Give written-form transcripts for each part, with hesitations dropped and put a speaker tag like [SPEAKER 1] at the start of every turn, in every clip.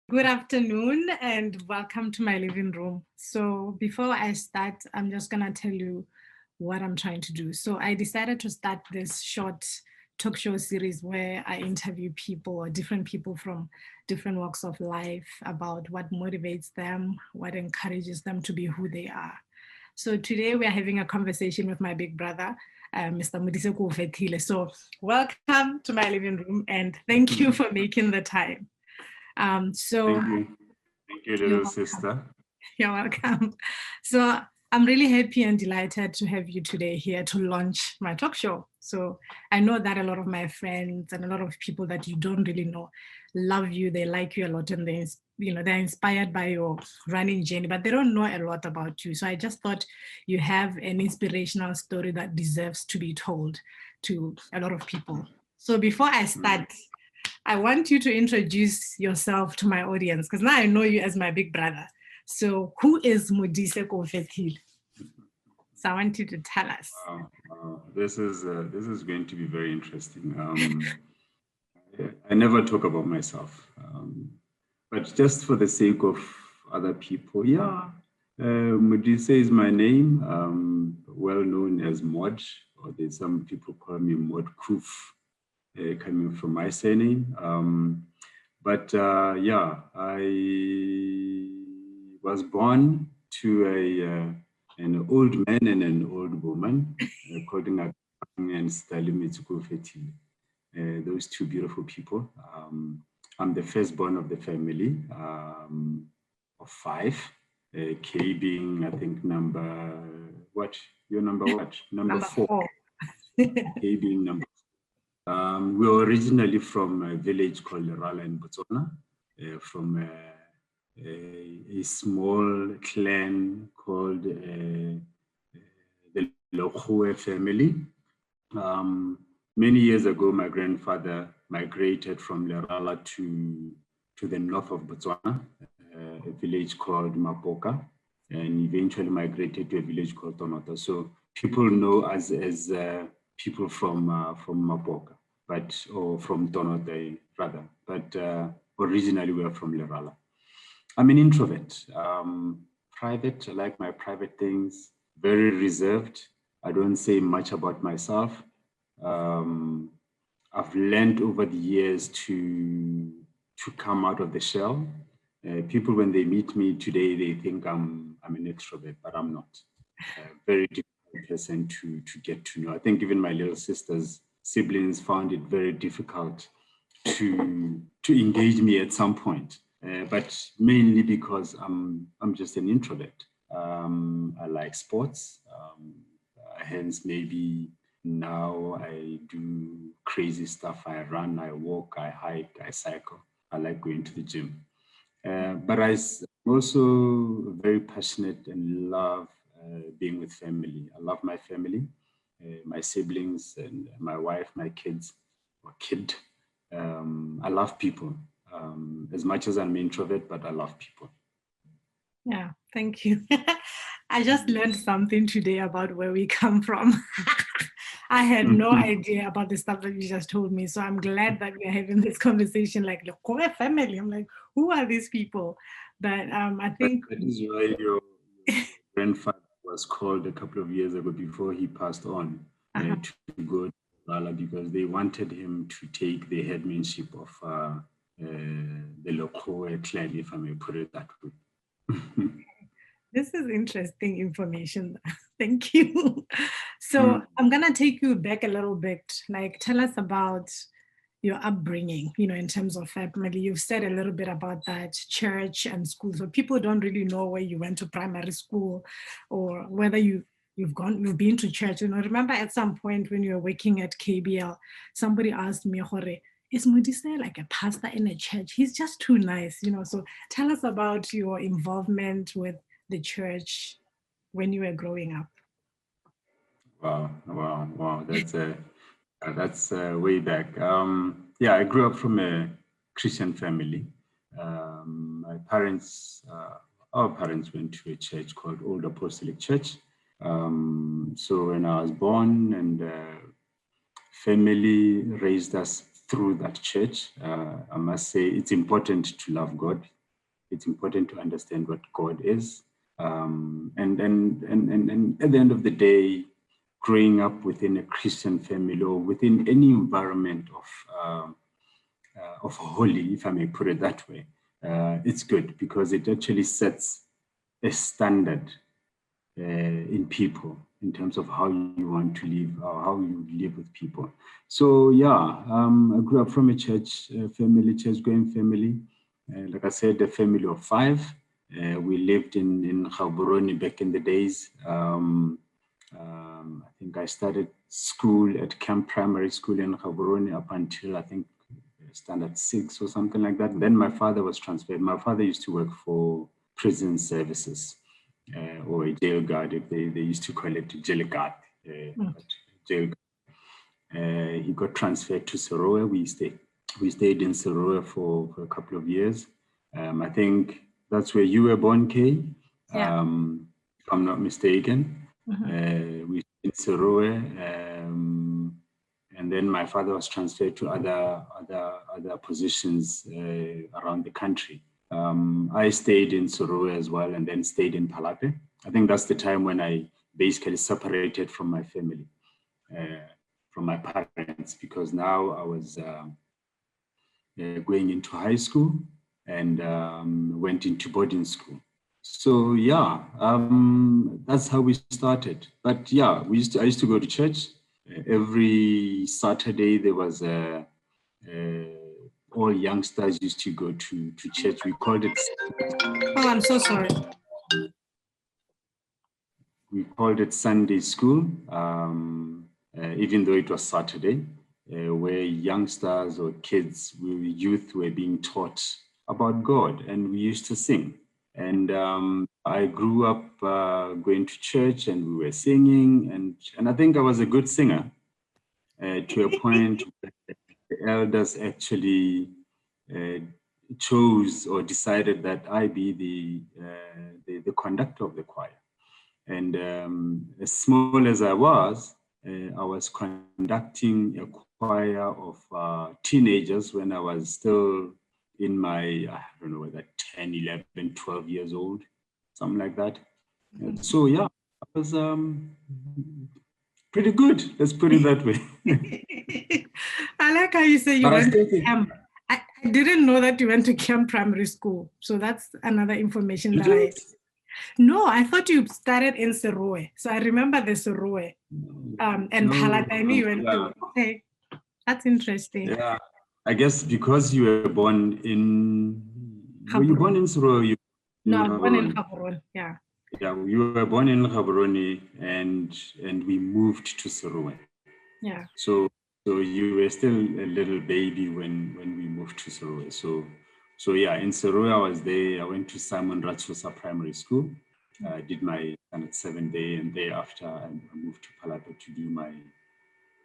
[SPEAKER 1] Good afternoon and welcome to my living room. So before I start, I'm just going to tell you what I'm trying to do. So I decided to start this short talk show series where I interview people or different people from different walks of life about what motivates them, what encourages them to be who they are. So today we are having a conversation with my big brother, Mr. Modise Koofhethile. So welcome to my living room and thank you for making the time.
[SPEAKER 2] Thank you. Thank you, little sister.
[SPEAKER 1] You're welcome. So I'm really happy and delighted to have you today here to launch my talk show. So I know that a lot of my friends and a lot of people that you don't really know love you, they like you a lot, and they're inspired by your running journey, but they don't know a lot about you. So I just thought you have an inspirational story that deserves to be told to a lot of people. So before I start, I want you to introduce yourself to my audience because now I know you as my big brother. So who is Modise Koofhethile? So I want you to tell us.
[SPEAKER 2] This is going to be very interesting. I never talk about myself, but just for the sake of other people, Modise is my name, well known as Mod, or there's some people call me Mod Koof, coming from my surname. I was born to an old man and an old woman, called and Mr Koofhethile. Those two beautiful people. I'm the firstborn of the family of five. K being, I think, number what? You're number what? Number four. K being number. We were originally from a village called Lerala in Botswana, from a small clan called the Lokhoe family. Many years ago, my grandfather migrated from Lerala to the north of Botswana, a village called Mapoka, and eventually migrated to a village called Tonota. So people know us as people from Mapoka, or from Tonota rather, but originally we are from Lerala. I'm an introvert, private. I like my private things, very reserved. I don't say much about myself. I've learned over the years to come out of the shell. People, when they meet me today, they think I'm an extrovert, but I'm not. Very difficult person to get to know. I think even my little sister's siblings found it very difficult to engage me at some point. But mainly because I'm just an introvert. I like sports, hence maybe now I do crazy stuff. I run, I walk, I hike, I cycle. I like going to the gym. But I'm also very passionate and love being with family. I love my family, my siblings and my wife, my kids, or kid. I love people. As much as I'm an introvert, but I love people.
[SPEAKER 1] Yeah, thank you. I just learned something today about where we come from. I had no idea about the stuff that you just told me. So I'm glad that we're having this conversation, like the core family. I'm like, who are these people? But I think
[SPEAKER 2] that is why your grandfather was called a couple of years ago before he passed on to go to Lala, because they wanted him to take the headmanship of the local clan, if I may put it that way.
[SPEAKER 1] This is interesting information. Thank you. So I'm going to take you back a little bit. Like, tell us about your upbringing, in terms of family. You've said a little bit about that, church and school. So people don't really know where you went to primary school or whether you've been to church. Remember at some point when you were working at KBL, somebody asked me, is Modise like a pastor in a church? He's just too nice, So tell us about your involvement with the church when you were growing up.
[SPEAKER 2] Wow. That's way back. I grew up from a Christian family. Our parents went to a church called Old Apostolic Church. So when I was born, and family raised us through that church, I must say it's important to love God. it's important to understand what God is. And at the end of the day, growing up within a Christian family or within any environment of holy, if I may put it that way, it's good because it actually sets a standard in people in terms of how you want to live or how you live with people. So yeah, I grew up from a church family, church-going family. Like I said, a family of 5. We lived in Gaborone back in the days. I think I started school at Camp Primary School in Gaborone up until I think standard 6 or something like that. Then my father was transferred. My father used to work for prison services. Or a jail guard, if they used to call it jail guard. Jail guard. He got transferred to Serowe. We stayed in Serowe for a couple of years. I think that's where you were born, Kay.
[SPEAKER 1] Yeah.
[SPEAKER 2] If I'm not mistaken. We stayed in Serowe, and then my father was transferred to other positions around the country. I stayed in Serowe as well and then stayed in Palape. I think that's the time when I basically separated from my family, from my parents, because now I was going into high school and went into boarding school. So yeah, that's how we started. But yeah, I used to go to church. Every Saturday there was all youngsters used to go to church. We called it.
[SPEAKER 1] Oh, I'm so sorry.
[SPEAKER 2] We called it Sunday school, even though it was Saturday, where youngsters or kids, youth were being taught about God, and we used to sing. And I grew up going to church, and we were singing, and I think I was a good singer to a point where the elders actually chose or decided that I be the conductor of the choir. And as small as I was conducting a choir of teenagers when I was still in my, I don't know, whether 10, 11, 12 years old, something like that. And so, yeah, I was pretty good. Let's put it that way.
[SPEAKER 1] I like how you say you went to camp. I didn't know that you went to Camp Primary School. So that's another information that I... No, I thought you started in Serowe. So I remember the Serowe and Palatine you went to. Okay, that's interesting.
[SPEAKER 2] Yeah, I guess because you were born in... Were you born in Serowe?
[SPEAKER 1] No, I was born in Gaborone, yeah.
[SPEAKER 2] Yeah, you were born in Gaborone and we moved to Serowe.
[SPEAKER 1] Yeah.
[SPEAKER 2] So you were still a little baby when we moved to Serowe. So yeah, in Serowe I was there. I went to Simon Ratsosa Primary School. I did my standard 7 day, and thereafter I moved to Palape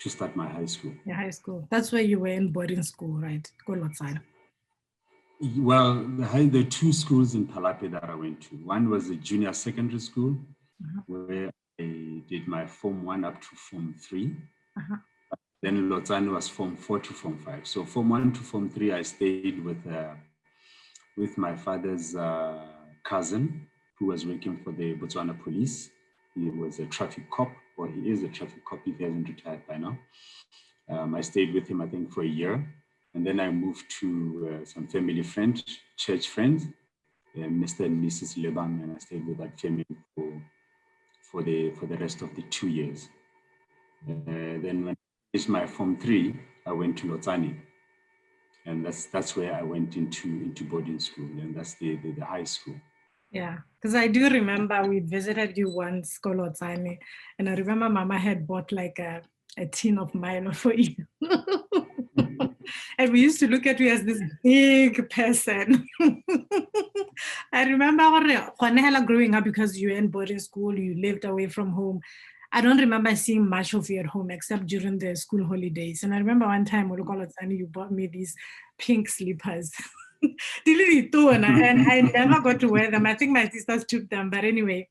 [SPEAKER 2] to start my high school.
[SPEAKER 1] Yeah, high school. That's where you were in boarding school, right? Kolotsane.
[SPEAKER 2] Well, the 2 schools in Palape that I went to. One was a junior secondary school, where I did my Form 1 up to Form 3. Then Lotsane was Form 4 to Form 5. So Form 1 to Form 3, I stayed with my father's cousin, who was working for the Botswana police. He was a traffic cop, or he is a traffic cop if he hasn't retired by now. I stayed with him, I think, for a year. And then I moved to some family friends, church friends, Mr. and Mrs. Lebang, and I stayed with that family for the rest of the 2 years. Then when I finished my Form 3, I went to Lotsane. And that's where I went into boarding school, and that's the high school.
[SPEAKER 1] Yeah, because I do remember we visited you once, Kolotsane, and I remember Mama had bought like a tin of Milo for you. And we used to look at you as this big person. I remember growing up, because you were in boarding school, you lived away from home. I don't remember seeing much of you at home except during the school holidays. And I remember one time, you bought me these pink slippers. And I never got to wear them. I think my sisters took them. But anyway,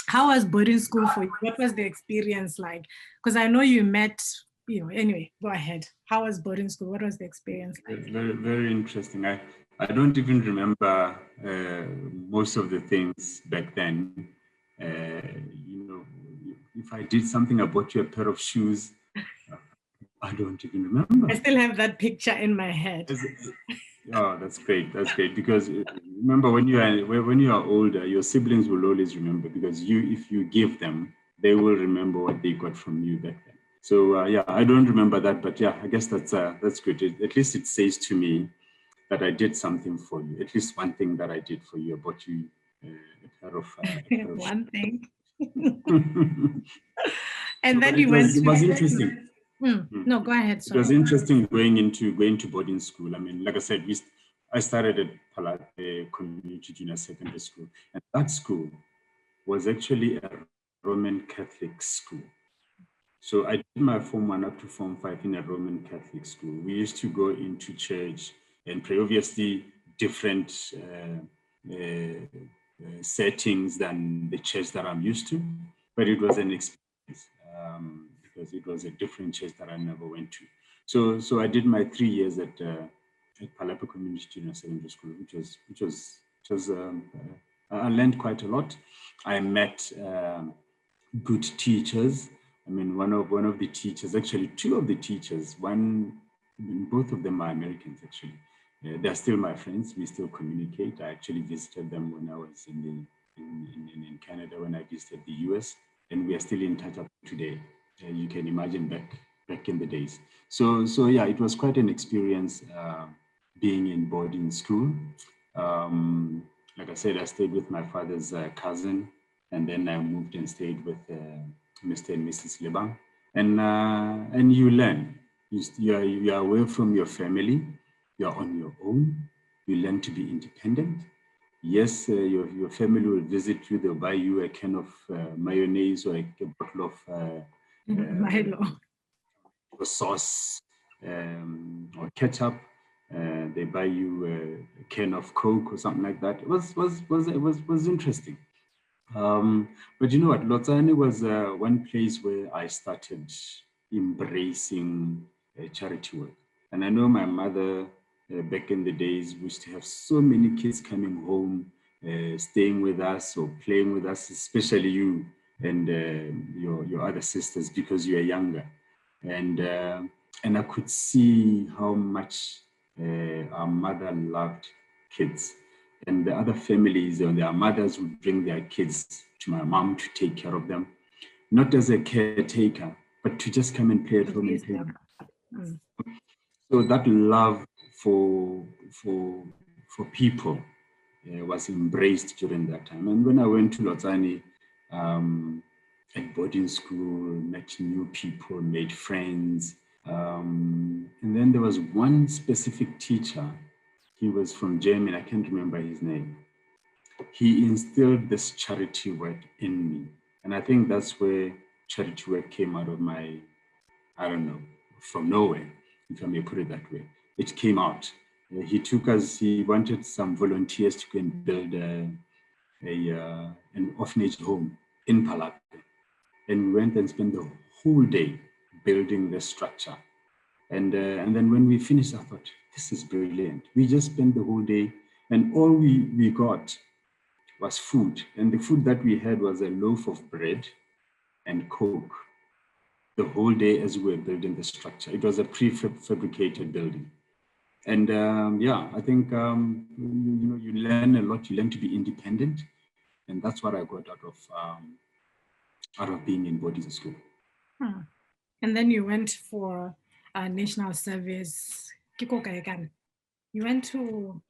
[SPEAKER 1] how was boarding school for you? What was the experience like? Because I know you met, anyway, go ahead. How was boarding school? What was the experience like?
[SPEAKER 2] Very, very interesting. I don't even remember most of the things back then, if I did something, I bought you a pair of shoes. I don't even remember.
[SPEAKER 1] I still have that picture in my head.
[SPEAKER 2] Oh, that's great. That's great. Because remember, when you are older, your siblings will always remember, because if you give them, they will remember what they got from you back then. So yeah, I don't remember that, but yeah, I guess that's good. At least it says to me that I did something for you. At least one thing that I did for you. I bought you a pair of
[SPEAKER 1] one thing.
[SPEAKER 2] And
[SPEAKER 1] so, then you went.
[SPEAKER 2] It was interesting.
[SPEAKER 1] No, go ahead.
[SPEAKER 2] Sorry. It was interesting going to boarding school. I mean, like I said, I started at Palate Community Junior Secondary School, and that school was actually a Roman Catholic school. So I did my Form 1 up to Form 5 in a Roman Catholic school. We used to go into church and pray, obviously different settings than the church that I'm used to, but it was an experience because it was a different church that I never went to. So I did my 3 years at Palapa Community Junior Secondary School, which was I learned quite a lot. I met good teachers. I mean, one of the teachers, actually two of the teachers, both of them are Americans actually. They're still my friends. We still communicate. I actually visited them when I was in Canada, when I visited the US, and we are still in touch up today. You can imagine back in the days. So yeah, it was quite an experience being in boarding school. Like I said, I stayed with my father's cousin, and then I moved and stayed with Mr. and Mrs. Lebang. And you learn. You are away from your family. You're on your own. You learn to be independent. Yes, your family will visit you. They'll buy you a can of mayonnaise or a bottle of
[SPEAKER 1] Milo.
[SPEAKER 2] or sauce or ketchup. They buy you a can of Coke or something like that. It was interesting. But you know what, Lotsane was one place where I started embracing charity work. And I know my mother back in the days used to have so many kids coming home, staying with us or playing with us, especially you and your other sisters, because you are younger. And I could see how much our mother loved kids. And the other families and their mothers would bring their kids to my mom to take care of them, not as a caretaker, but to just come and play at home and play. So that love for people was embraced during that time. And when I went to Lotsani at boarding school, met new people, made friends. And then there was one specific teacher. He was from Germany. I can't remember his name. He instilled this charity work in me. And I think that's where charity work came out of my, I don't know, from nowhere, if I may put it that way. It came out. He took us, he wanted some volunteers to go and build an orphanage home in Palapa. And we went and spent the whole day building the structure. And then when we finished, I thought, this is brilliant. We just spent the whole day, and all we got was food. And the food that we had was a loaf of bread and Coke the whole day as we were building the structure. It was a prefabricated building. And yeah, I think you learn a lot. You learn to be independent. And that's what I got out of being in boarding school.
[SPEAKER 1] And then you went for national service. You went to...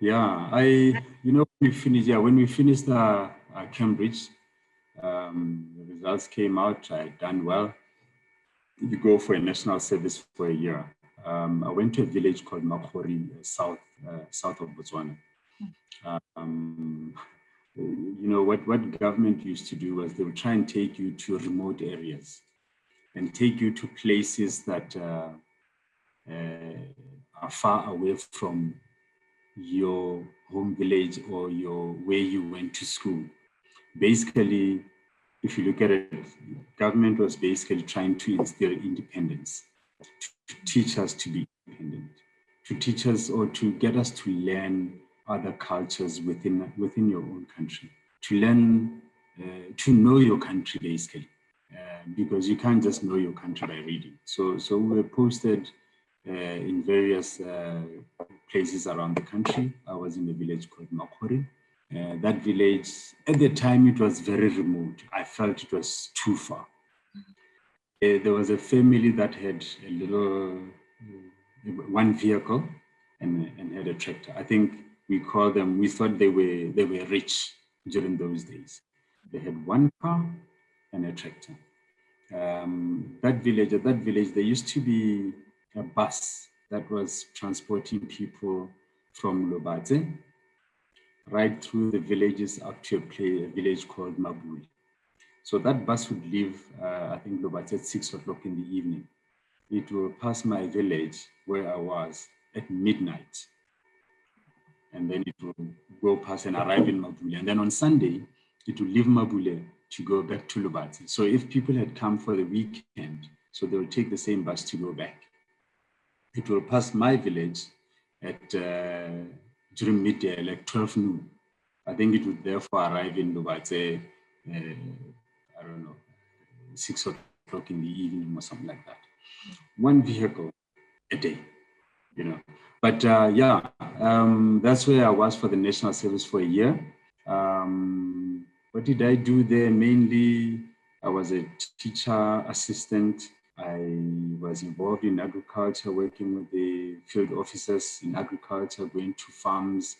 [SPEAKER 2] Yeah, when we finished Cambridge, the results came out, I'd done well. You go for a national service for a year. I went to a village called Makori, south of Botswana. What government used to do was they would try and take you to remote areas and take you to places that are far away from your home village or where you went to school. Basically, if you look at it, government was basically trying to instill independence, to teach us to be independent, to teach us or to get us to learn other cultures within your own country, to learn, to know your country basically, because you can't just know your country by reading. So we were posted in various places around the country. I was in a village called Makore. That village, at the time, it was very remote. I felt it was too far. There was a family that had a little, one vehicle and had a tractor. I think we thought they were rich during those days. They had one car and a tractor. At that village, there used to be a bus that was transporting people from Lobatse right through the villages up to a village called Mabuli. So that bus would leave, I think, Lobatse at 6 o'clock in the evening. It will pass my village where I was at midnight. And then it will go past and arrive in Mabule. And then on Sunday, it will leave Mabule to go back to Lobatse. So if people had come for the weekend, so they will take the same bus to go back. It will pass my village at during midday, like 12 noon. I think it would therefore arrive in Lobatse, I don't know, 6 o'clock in the evening or something like that. One vehicle a day, you know. But that's where I was for the National Service for a year. What did I do there? Mainly, I was a teacher assistant. I was involved in agriculture, working with the field officers in agriculture, going to farms,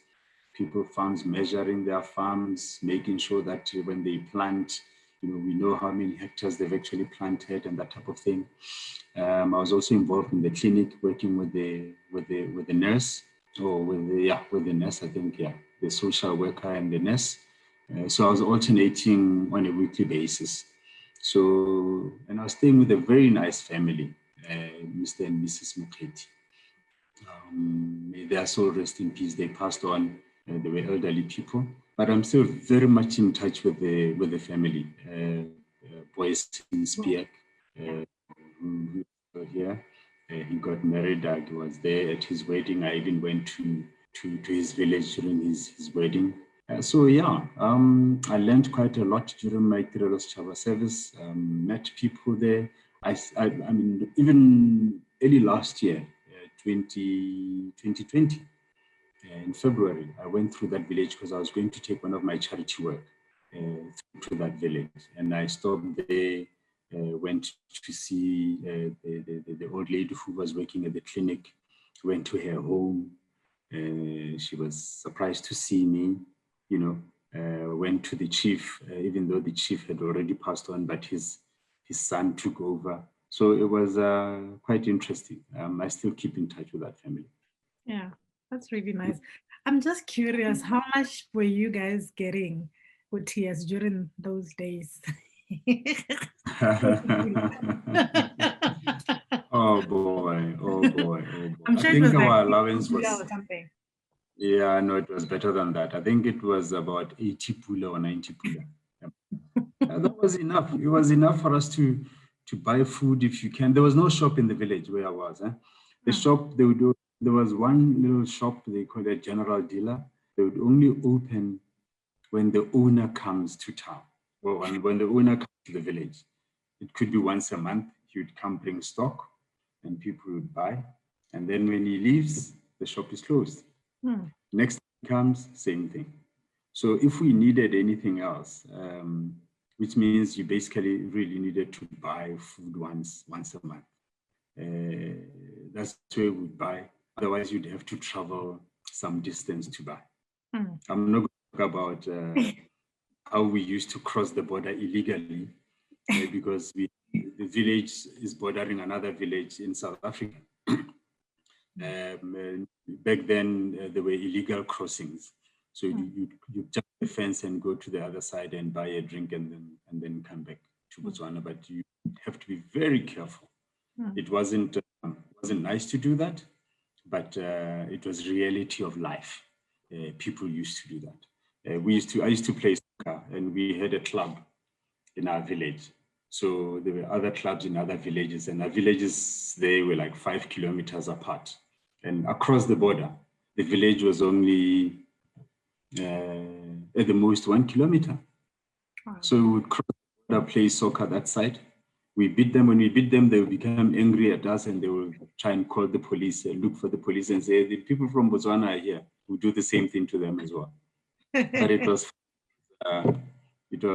[SPEAKER 2] farms, measuring their farms, making sure that when they plant, we know how many hectares they've actually planted and that type of thing. I was also involved in the clinic, working with the nurse, or with the nurse, I think, the social worker and the nurse. So I was alternating on a weekly basis. So, and I was staying with a very nice family, Mr. and Mrs. Muketi. May their soul rest in peace. They passed on. They were elderly people, but I'm still very much in touch with the family. Boys in Spiek, who here. He got married. I was there at his wedding. I even went to his village during his wedding. I learned quite a lot during my Tirelos Chava service. Met people there. I mean, even early last year, 2020, in February, I went through that village because I was going to take one of my charity work to that village, and I stopped there. Went to see the old lady who was working at the clinic. Went to her home. She was surprised to see me. Went to the chief, even though the chief had already passed on, but his son took over. So it was quite interesting. I still keep in touch with that family.
[SPEAKER 1] Yeah, that's really nice. I'm just curious, how much were you guys getting with TS during those days?
[SPEAKER 2] Oh boy.
[SPEAKER 1] I'm sure
[SPEAKER 2] I
[SPEAKER 1] it was
[SPEAKER 2] think
[SPEAKER 1] like
[SPEAKER 2] our allowance was,
[SPEAKER 1] or something.
[SPEAKER 2] yeah, no, it was better than that. I think it was about 80 pula or 90 pula. That was enough. It was enough for us to buy food if you can. There was no shop in the village where I was. The shop, there was one little shop, they call it general dealer. They would only open when the owner comes to town, or when the owner comes to the village. It could be once a month. He would come bring stock and people would buy. And then when he leaves, the shop is closed. Next time comes, same thing. So if we needed anything else, which means you basically really needed to buy food once a month, that's where we would buy. Otherwise, you'd have to travel some distance to buy. I'm not going to talk about how we used to cross the border illegally because the village is bordering another village in South Africa. Back then, there were illegal crossings. So you jump the fence and go to the other side and buy a drink and then come back to Botswana. But you have to be very careful. It wasn't nice to do that, but it was reality of life. People used to do that. I used to play soccer, and we had a club in our village. So there were other clubs in other villages, and our villages, they were like 5 kilometers apart. And across the border, the village was only at the most 1 kilometer.
[SPEAKER 1] Wow.
[SPEAKER 2] So we would cross the border, play soccer that side. We beat them. When we beat them, they would become angry at us and they will try and call the police, look for the police and say, the people from Botswana are here. We do the same thing to them as well. But it was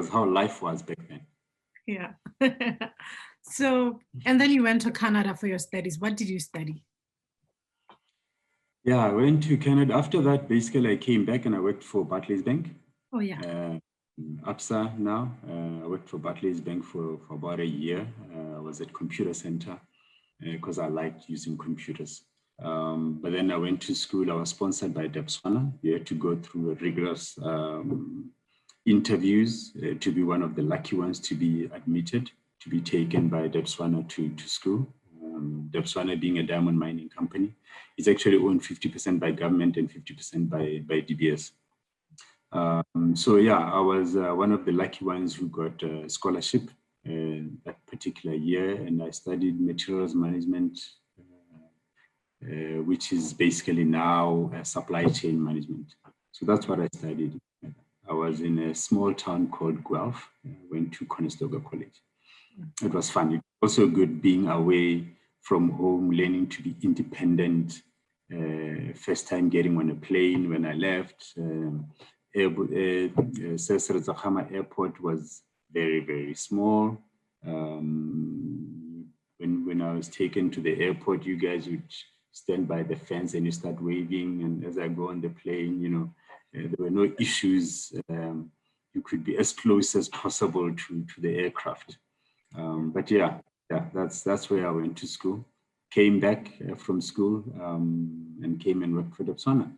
[SPEAKER 2] how life was back then.
[SPEAKER 1] Yeah. So, and then you went to Canada for your studies. What did you study?
[SPEAKER 2] Yeah, I went to Canada. After that, basically, I came back and I worked for Barclays Bank.
[SPEAKER 1] Oh, yeah.
[SPEAKER 2] ABSA now. I worked for Barclays Bank for about a year. I was at computer center because I liked using computers. But then I went to school. I was sponsored by Debswana. You had to go through a rigorous interviews to be one of the lucky ones to be admitted, to be taken by Debswana to school. Debswana being a diamond mining company, is actually owned 50% by government and 50% by DBS. So yeah, I was one of the lucky ones who got a scholarship that particular year, and I studied materials management, which is basically now supply chain management. So that's what I studied. I was in a small town called Guelph. Went to Conestoga College. It was fun. It was also good being away from home, learning to be independent. First time getting on a plane when I left. Sesretsakgama Airport was very, very small. When I was taken to the airport, you guys would stand by the fence and you start waving. And as I go on the plane, there were no issues. You could be as close as possible to the aircraft. But yeah, that's where I went to school. Came back from school and came and worked for Debswana.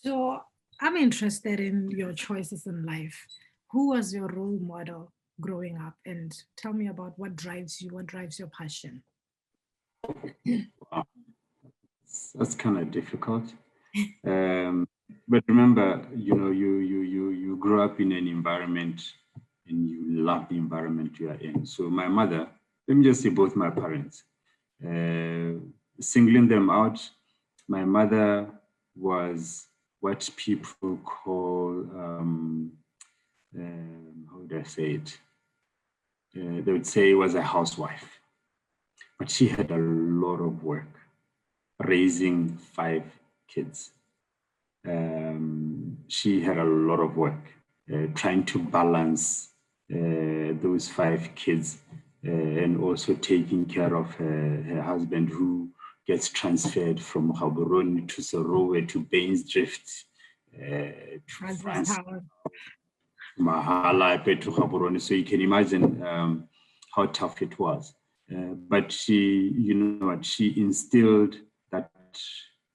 [SPEAKER 1] So I'm interested in your choices in life. Who was your role model growing up? And tell me about what drives you, what drives your passion.
[SPEAKER 2] Wow. That's kind of difficult. But remember, you grow up in an environment and you love the environment you are in. So my mother, let me just say both my parents, singling them out, my mother was what people call, how would I say it? They would say was a housewife, but she had a lot of work raising 5 kids. She had a lot of work trying to balance those 5 kids and also taking care of her husband, who gets transferred from Gaborone to Sorowe to Bainsdrift to France, Mahala, to Gaborone. So you can imagine how tough it was. But she, she instilled that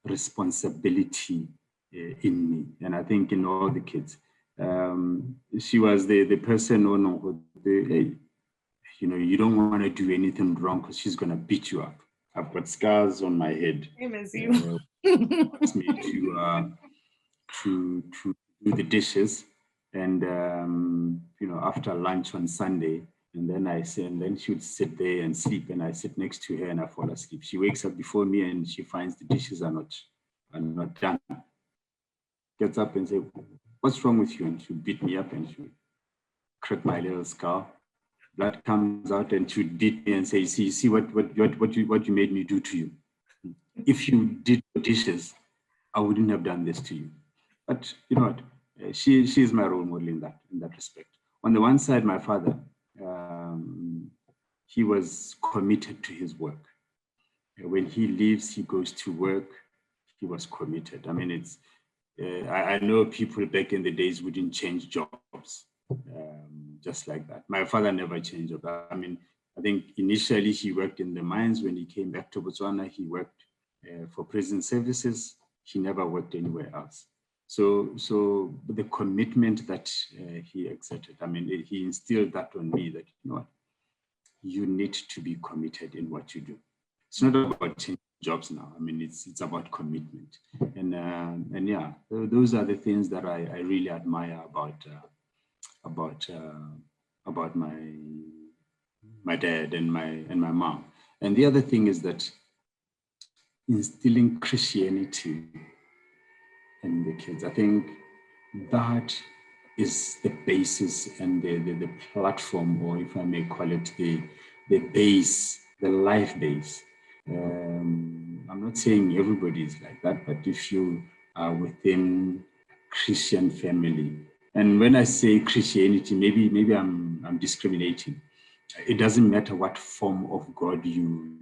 [SPEAKER 2] responsibility in me, and I think in all the kids. She was the person who, you don't want to do anything wrong because she's going to beat you up. I've got scars on my head.
[SPEAKER 1] Same as you.
[SPEAKER 2] Wants me to do the dishes, and after lunch on Sunday, and then she would sit there and sleep, and I sit next to her and I fall asleep. She wakes up before me and she finds the dishes are not done. Gets up and say, "What's wrong with you?" And she would beat me up and she would crack my little skull. Blood comes out and she would beat me and say, see what you made me do to you. If you did the dishes, I wouldn't have done this to you. But you know what? She is my role model in that respect. On the one side, my father, he was committed to his work. When he leaves, he goes to work. He was committed. I mean, I know people back in the days wouldn't change jobs just like that. My father never changed jobs. I mean, I think initially he worked in the mines. When he came back to Botswana, he worked for prison services. He never worked anywhere else. So the commitment that he exerted, I mean, he instilled that on me that, you need to be committed in what you do. It's not about changing jobs now. I mean, it's about commitment. And yeah, those are the things that I really admire about my dad and my mom. And the other thing is that instilling Christianity and the kids. I think that is the basis and the platform, or if I may call it the base, the life base. I'm not saying everybody is like that, but if you are within Christian family, and when I say Christianity, maybe I'm discriminating. It doesn't matter what form of God you,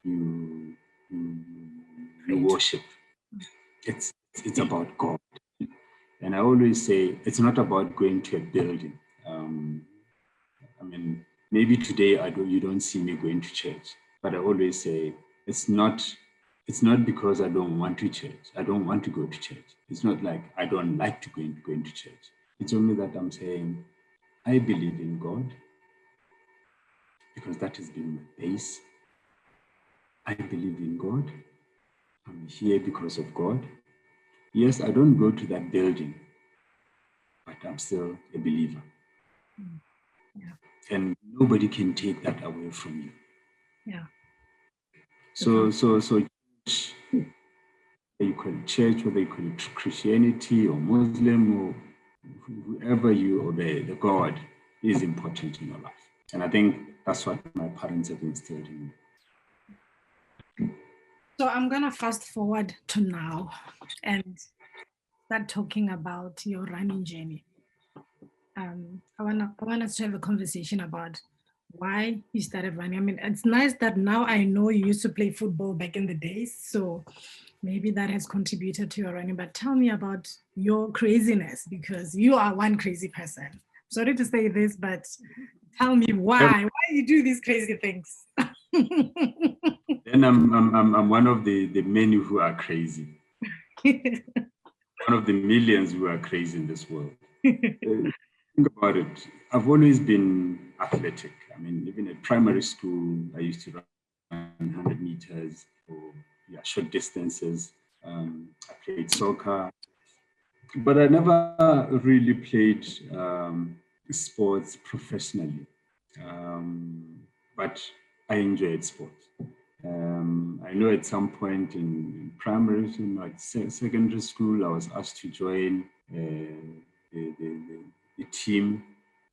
[SPEAKER 2] you worship. It's about God. And I always say it's not about going to a building. I mean, maybe today you don't see me going to church, but I always say it's not because I don't want to church. I don't want to go to church. It's not like I don't like to going to church. It's only that I'm saying I believe in God because that has been my base. I believe in God. I'm here because of God. Yes, I don't go to that building, but I'm still a believer.
[SPEAKER 1] Yeah.
[SPEAKER 2] And nobody can take that away from you.
[SPEAKER 1] Yeah.
[SPEAKER 2] So you call it church, whether you call it Christianity or Muslim or whoever you obey, the God is important in your life. And I think that's what my parents have instilled in me.
[SPEAKER 1] So I'm going to fast forward to now and start talking about your running journey. I want us to have a conversation about why you started running. I mean, it's nice that now I know you used to play football back in the days, so maybe that has contributed to your running. But tell me about your craziness, because you are one crazy person. Sorry to say this, but tell me why you do these crazy things.
[SPEAKER 2] Then I'm one of the many who are crazy. One of the millions who are crazy in this world. Think about it. I've always been athletic. I mean, even at primary school, I used to run 100 meters or short distances. I played soccer, but I never really played sports professionally. But I enjoyed sports. I know at some point in primary, secondary school, I was asked to join the team,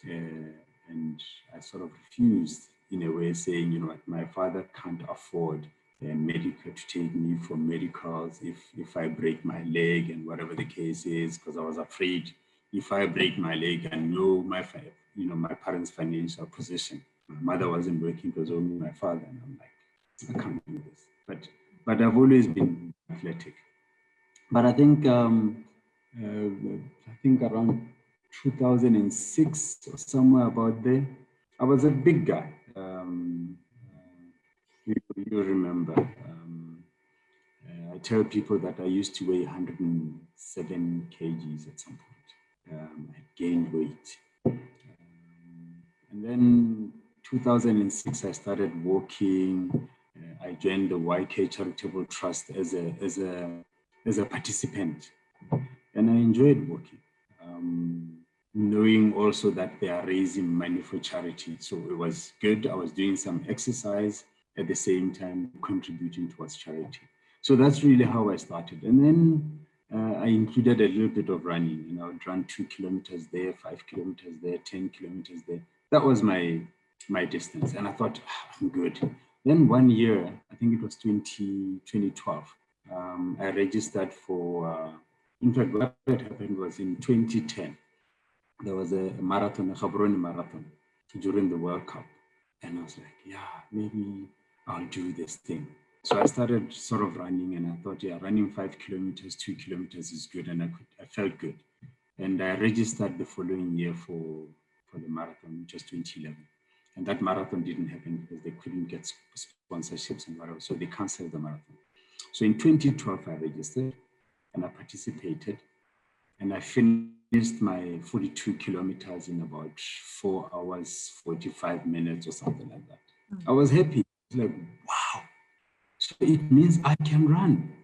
[SPEAKER 2] and I sort of refused in a way, saying, you know what, my father can't afford medical to take me for medicals if I break my leg and whatever the case is, because I was afraid if I break my leg and know my parents' financial position. My mother wasn't working; it was only my father, and I'm like, I can't do this. But I've always been athletic. But I think around 2006 or somewhere about there, I was a big guy. You remember. I tell people that I used to weigh 107 kgs at some point. I gained weight. And then 2006, I started walking. I joined the YK Charitable Trust as a participant, and I enjoyed walking. Knowing also that they are raising money for charity, so it was good. I was doing some exercise at the same time contributing towards charity. So that's really how I started. And then I included a little bit of running. You know, I would run 2 kilometers there, 5 kilometers there, 10 kilometers there. That was my distance. And I thought, I'm good. Then one year, I think it was 2012, I registered for, in fact, what happened was in 2010, there was a marathon, a Gaborone marathon during the World Cup. And I was like, yeah, maybe I'll do this thing. So I started sort of running, and I thought, yeah, running 5 kilometers, 2 kilometers is good. And I felt good. And I registered the following year for the marathon, which was 2011. And that marathon didn't happen because they couldn't get sponsorships and whatever. So they canceled the marathon. So in 2012, I registered and I participated. And I finished my 42 kilometers in about 4 hours, 45 minutes or something like that. I was happy. Like, wow. So it means I can run.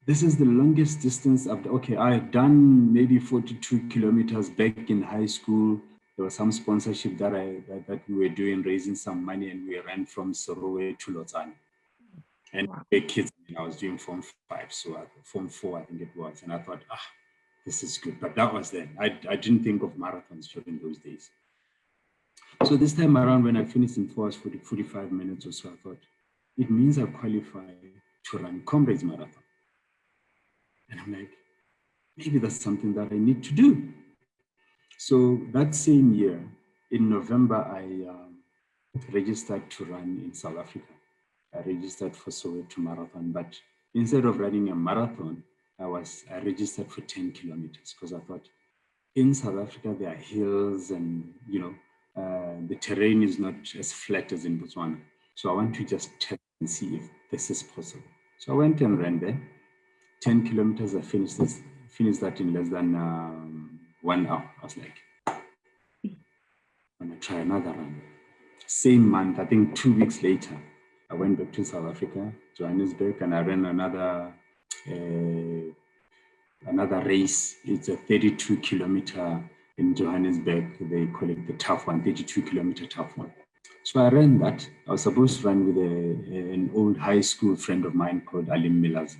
[SPEAKER 2] This is the longest distance I've done. Okay, I had done maybe 42 kilometers back in high school. There was some sponsorship that we were doing, raising some money, and we ran from Sorowe to Lausanne. And
[SPEAKER 1] Wow.
[SPEAKER 2] we were kids, and I was doing Form 5, so Form 4, I think it was. And I thought, this is good. But that was then. I didn't think of marathons during those days. So this time around, when I finished in 4 hours, 45 minutes or so, I thought, it means I qualify to run Comrades Marathon. And I'm like, maybe that's something that I need to do. So that same year, in November, I registered to run in South Africa. I registered for Soweto Marathon, but instead of running a marathon, I registered for 10 kilometers because I thought in South Africa there are hills and the terrain is not as flat as in Botswana. So I want to just test and see if this is possible. So I went and ran there. 10 kilometers, I finished that in less than 1 hour. I was like, I'm going to try another run. Same month, I think 2 weeks later, I went back to South Africa, Johannesburg, and I ran another race. It's a 32-kilometer in Johannesburg. They call it the tough one, 32-kilometer tough one. So I ran that. I was supposed to run with an old high school friend of mine called Alim Milaz.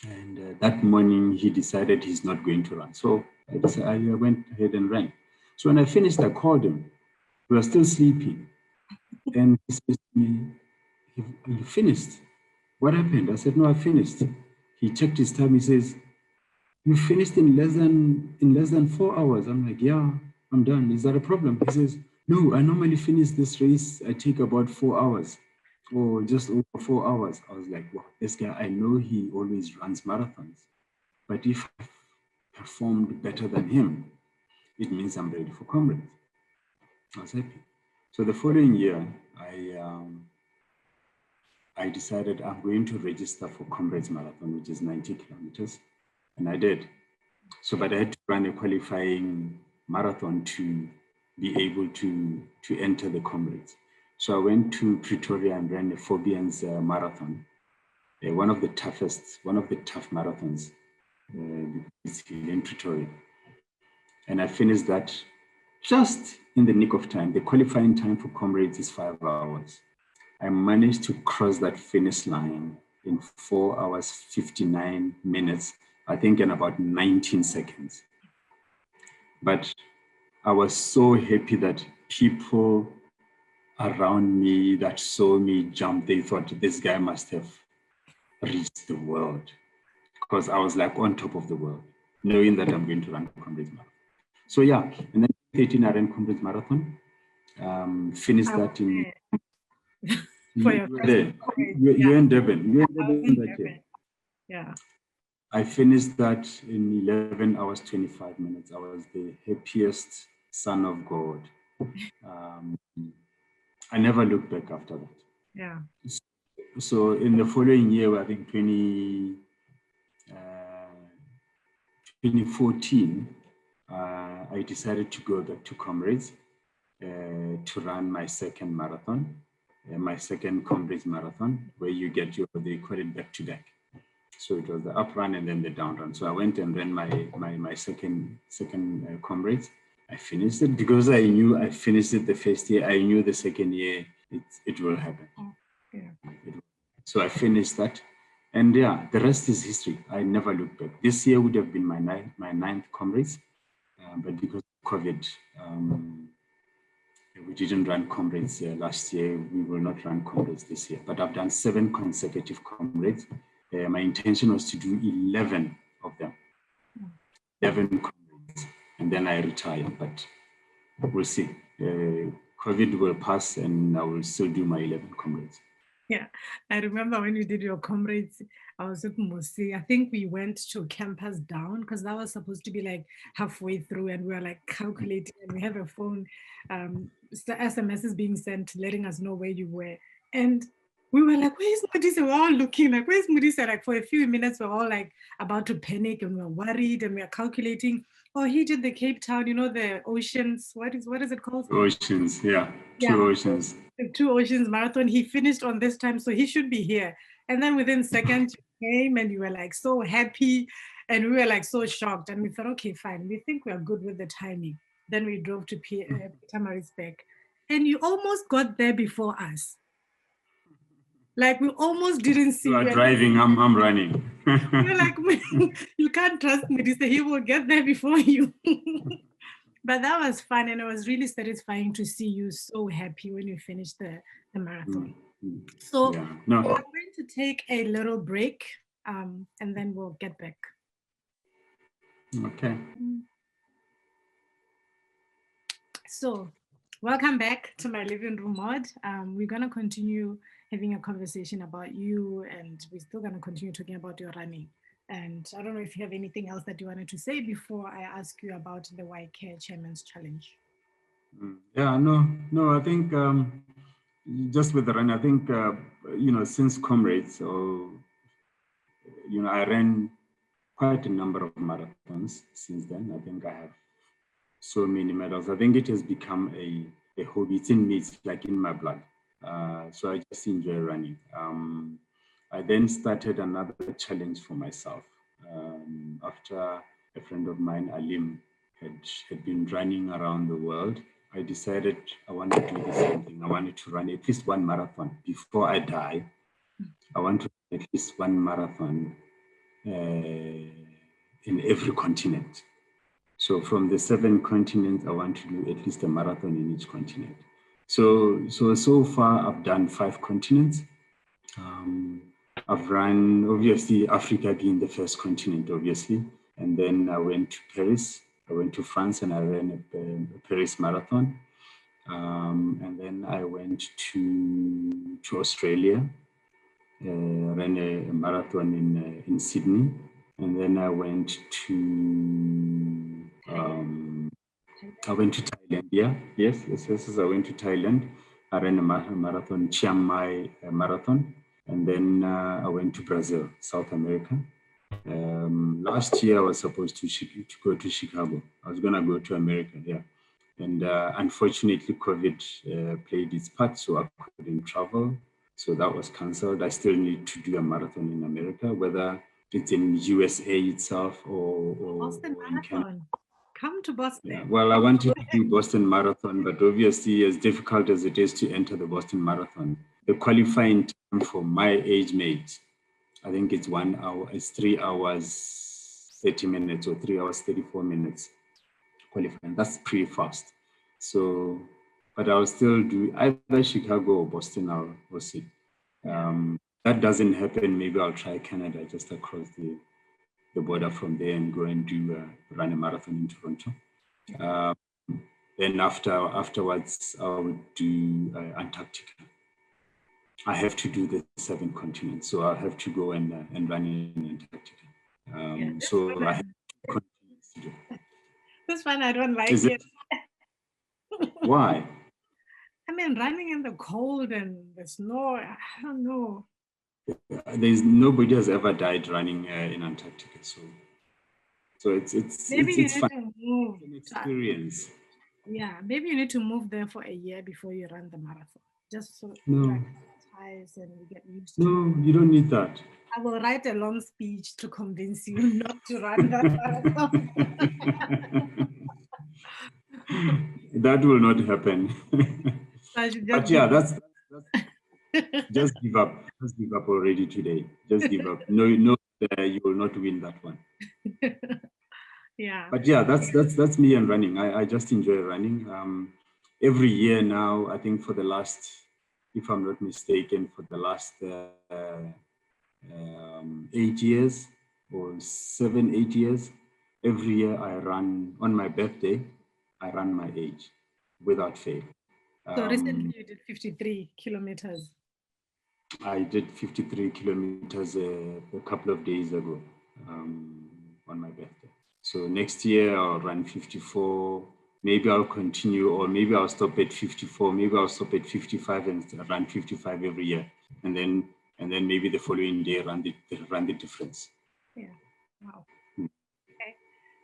[SPEAKER 2] And that morning, he decided he's not going to run. So I went ahead and ran. So when I finished, I called him. We were still sleeping. And he says to me, you finished? What happened? I said, no, I finished. He checked his time. He says, you finished in less than 4 hours. I'm like, yeah, I'm done. Is that a problem? He says, no, I normally finish this race. I take about 4 hours or just over 4 hours. I was like, wow, this guy, I know he always runs marathons, but if I performed better than him, it means I'm ready for Comrades. I was happy. So the following year, I decided I'm going to register for Comrades Marathon, which is 90 kilometers, and I did. So, but I had to run a qualifying marathon to be able to enter the Comrades. So I went to Pretoria and ran the Phobians Marathon, one of the tough marathons in Pretoria. And I finished that just in the nick of time. The qualifying time for Comrades is 5 hours. I managed to cross that finish line in 4 hours, 59 minutes, I think in about 19 seconds. But I was so happy that people around me that saw me jump, they thought this guy must have reached the world, because I was like on top of the world, knowing that I'm going to run Comrades Marathon. So yeah, and then 13 I ran Comrades Marathon, finished that in...
[SPEAKER 1] For your
[SPEAKER 2] were there. You're in Durban. You're in Durban that year.
[SPEAKER 1] Yeah.
[SPEAKER 2] I finished that in 11 hours, 25 minutes. I was the happiest son of God. I never looked back after that.
[SPEAKER 1] Yeah.
[SPEAKER 2] So in the following year, I think 2014, I decided to go back to Comrades to run my second marathon, my second Comrades marathon, where you get they call it back to back. So it was the up run and then the down run. So I went and ran my second Comrades. I finished it because I knew I finished it the first year. I knew the second year it will happen.
[SPEAKER 1] Yeah.
[SPEAKER 2] So I finished that. And yeah, the rest is history. I never looked back. This year would have been my ninth Comrades, but because of COVID, we didn't run Comrades last year. We will not run Comrades this year. But I've done 7 consecutive Comrades. My intention was to do 11 of them, 11 Comrades, and then I retire. But we'll see. COVID will pass, and I will still do my 11 Comrades.
[SPEAKER 1] Yeah, I remember when you did your Comrades, I was with Musi. I think we went to Campus Down because that was supposed to be like halfway through, and we were like calculating, and we have a phone, SMS being sent letting us know where you were. And we were like, where's Modise? We're all looking like, where's Modise? Like for a few minutes, we're all like about to panic and we're worried and we're calculating. Oh, he did the Cape Town, the oceans. What is it called?
[SPEAKER 2] Oceans, yeah.
[SPEAKER 1] Yeah.
[SPEAKER 2] 2 Oceans.
[SPEAKER 1] The 2 Oceans Marathon. He finished on this time, so he should be here. And then within seconds, you came and you were like so happy, and we were like so shocked. And we thought, okay, fine, we think we're good with the timing. Then we drove to Pietermaritzburg, and you almost got there before us. Like we almost didn't see
[SPEAKER 2] You are
[SPEAKER 1] you.
[SPEAKER 2] driving, I'm running.
[SPEAKER 1] We're like, you can't trust Modise. He will get there before you. But that was fun, and it was really satisfying to see you so happy when you finished the marathon. So
[SPEAKER 2] Yeah, no.
[SPEAKER 1] I'm going to take a little break, and then we'll get back.
[SPEAKER 2] Okay.
[SPEAKER 1] So, welcome back to my living room, Mod. We're going to continue having a conversation about you, and we're still going to continue talking about your running. And I don't know if you have anything else that you wanted to say before I ask you about the YK Chairman's Challenge.
[SPEAKER 2] Yeah, no, I think just with the run, I think, since Comrades, or, I ran quite a number of marathons since then. I think I have so many medals. I think it has become a hobby. It's in me, it's like in my blood. So I just enjoy running. I then started another challenge for myself. After a friend of mine, Alim, had been running around the world, I decided I wanted to do the same thing. I wanted to run at least one marathon before I die. I want to run at least one marathon in every continent. So from the 7 continents, I want to do at least a marathon in each continent. So far, I've done 5 continents. I've run, obviously, Africa being the first continent, obviously. And then I went to Paris. I went to France and I ran a Paris marathon. And then I went to Australia, ran a marathon in Sydney. And then I went to Thailand. Yeah, yes. I went to Thailand. I ran a marathon, Chiang Mai marathon, and then I went to Brazil, South America. Last year I was supposed to go to Chicago. I was gonna go to America, yeah, and unfortunately COVID played its part, so I couldn't travel. So that was cancelled. I still need to do a marathon in America, whether it's in USA itself
[SPEAKER 1] Boston
[SPEAKER 2] or in Canada.
[SPEAKER 1] Marathon. Come to Boston.
[SPEAKER 2] Yeah, well, I wanted to do Boston Marathon, but obviously, as difficult as it is to enter the Boston Marathon, the qualifying time for my age mate, I think it's 1 hour, it's 3 hours, 30 minutes or 3 hours, 34 minutes qualifying. That's pretty fast. So, but I'll still do either Chicago or Boston, we'll see. That doesn't happen, maybe I'll try Canada just across the border from there and go and do run a marathon in Toronto. Then afterwards, I would do Antarctica. I have to do the 7 continents, so I'll have to go and run in Antarctica. So I have 2 continents to do.
[SPEAKER 1] This one I don't like it.
[SPEAKER 2] Why?
[SPEAKER 1] I mean, running in the cold and the snow, I don't know.
[SPEAKER 2] Nobody has ever died running in Antarctica, so it's
[SPEAKER 1] maybe
[SPEAKER 2] it's
[SPEAKER 1] you
[SPEAKER 2] fun.
[SPEAKER 1] need to move.
[SPEAKER 2] It's an experience.
[SPEAKER 1] Yeah, maybe you need to move there for a year before you run the marathon, just so
[SPEAKER 2] No.
[SPEAKER 1] like ties and you get used to.
[SPEAKER 2] No, you don't need that.
[SPEAKER 1] I will write a long speech to convince you not to run that marathon.
[SPEAKER 2] That will not happen. But yeah, that's just give up. Just give up already today. Just give up. No, you will not win that one.
[SPEAKER 1] Yeah.
[SPEAKER 2] But yeah, that's me and running. I just enjoy running. Every year now, I think for the last, if I'm not mistaken, for the last 8 years or 7, 8 years, every year I run on my birthday. I run my age without fail.
[SPEAKER 1] So recently you did 53 kilometers.
[SPEAKER 2] I did 53 kilometers a couple of days ago on my birthday. So next year I'll run 54. Maybe I'll continue, or maybe I'll stop at 54. Maybe I'll stop at 55 and run 55 every year, and then maybe the following day run the difference.
[SPEAKER 1] Yeah. Wow. Okay.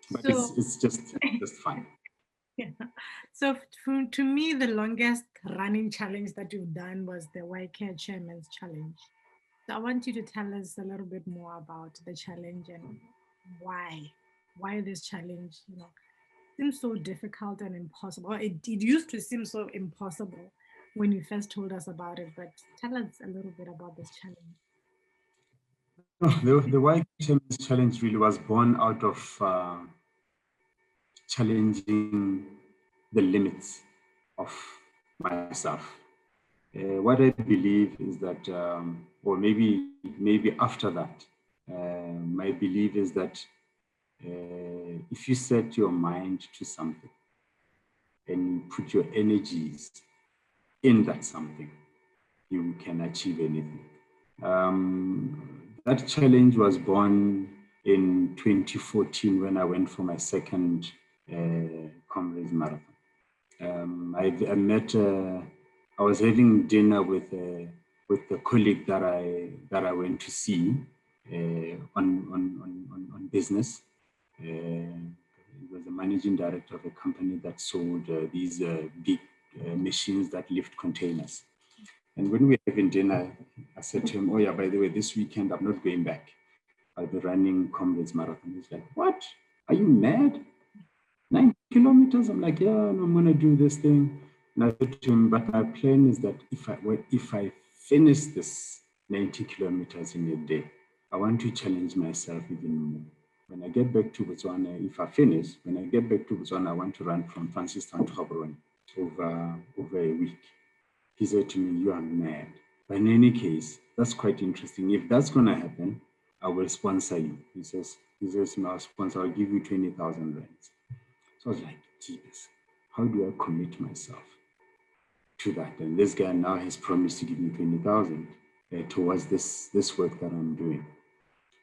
[SPEAKER 2] But
[SPEAKER 1] so
[SPEAKER 2] it's just fun.
[SPEAKER 1] Yeah. So to me, the longest running challenge that you've done was the YK Chairman's Challenge. So I want you to tell us a little bit more about the challenge and why this challenge, seems so difficult and impossible. It used to seem so impossible, when you first told us about it, but tell us a little bit about this challenge.
[SPEAKER 2] Oh, the White Chairman's Challenge really was born out of challenging the limits of myself. What I believe is that, or maybe after that, my belief is that if you set your mind to something and put your energies in that something, you can achieve anything. That challenge was born in 2014 when I went for my second Comrades Marathon. I met. I was having dinner with a colleague that I went to see on business. He was the managing director of a company that sold these big machines that lift containers. And when we were having dinner, I said to him, "Oh yeah, by the way, this weekend I'm not going back. I'll be running Comrades Marathon." He's like, "What? Are you mad? 9 kilometers?" I'm like, "Yeah, no, I'm gonna do this thing." And I said to him, "But my plan is that if I finish this 90 kilometers in a day, I want to challenge myself even more. When I get back to Botswana, if I finish, when I get back to Botswana, I want to run from Francistown to Gaborone over a week." He said to me, "You are mad." But in any case, that's quite interesting. If that's gonna happen, I will sponsor you. He says, "I'll sponsor, I'll give you 20,000 rands." So I was like, "Jesus, how do I commit myself to that?" And this guy now has promised to give me 20,000 towards this work that I'm doing.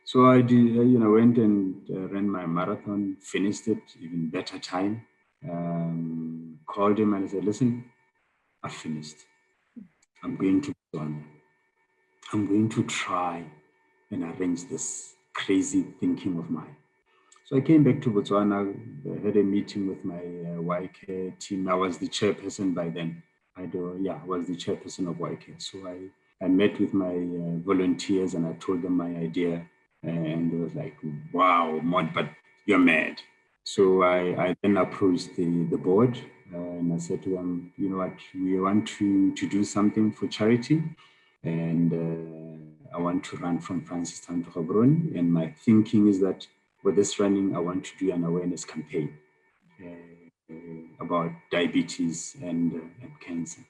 [SPEAKER 2] So I did, went and ran my marathon, finished it, even better time. Called him and I said, "Listen, I finished. I'm going to Botswana. I'm going to try and arrange this crazy thinking of mine." So I came back to Botswana, had a meeting with my YK team. I was the chairperson by then. I was the chairperson of YK. So I met with my volunteers and I told them my idea. And they was like, "Wow, Mod, but you're mad." So I then approached the board and I said to them, "You know what, we want to do something for charity. And I want to run from Francistown to Gaborone. And my thinking is that with this running, I want to do an awareness campaign about diabetes and cancer."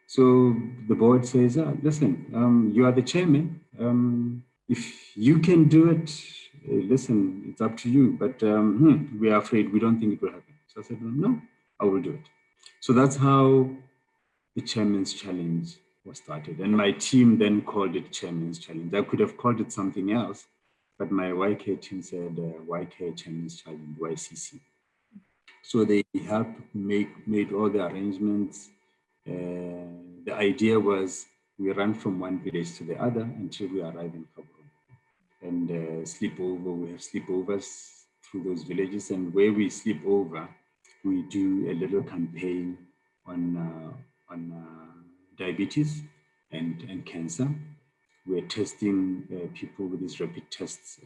[SPEAKER 2] So the board says, "Listen, you are the chairman. If you can do it, listen, it's up to you. But we are afraid, we don't think it will happen." So I said, "No, I will do it." So that's how the Chairman's Challenge was started. And my team then called it Chairman's Challenge. I could have called it something else, but my YK team said YK Chairman's Challenge, YCC. So they helped made all the arrangements. The idea was we run from one village to the other until we arrive in Gaborone. And we have sleepovers through those villages. And where we sleep over, we do a little campaign on diabetes and cancer. We're testing people with these rapid tests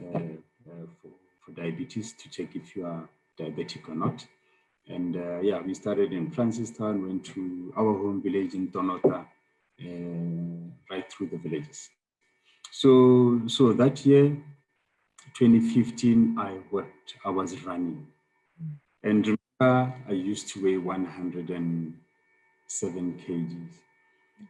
[SPEAKER 2] for diabetes to check if you are diabetic or not. And we started in Francistown, went to our home village in Tonota, right through the villages. So that year, 2015, I was running. And remember, I used to weigh 107 kgs.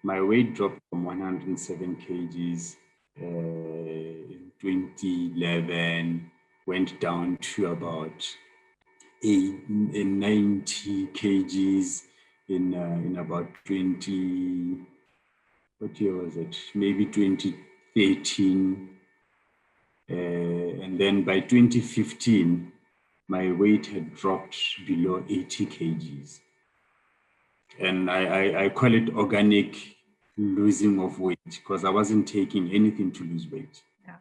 [SPEAKER 2] My weight dropped from 107 kgs in 2011, went down to about 90 kgs in about 20, what year was it? Maybe 2013. And then by 2015, my weight had dropped below 80 kgs. And I call it organic losing of weight because I wasn't taking anything to lose weight.
[SPEAKER 1] Yeah.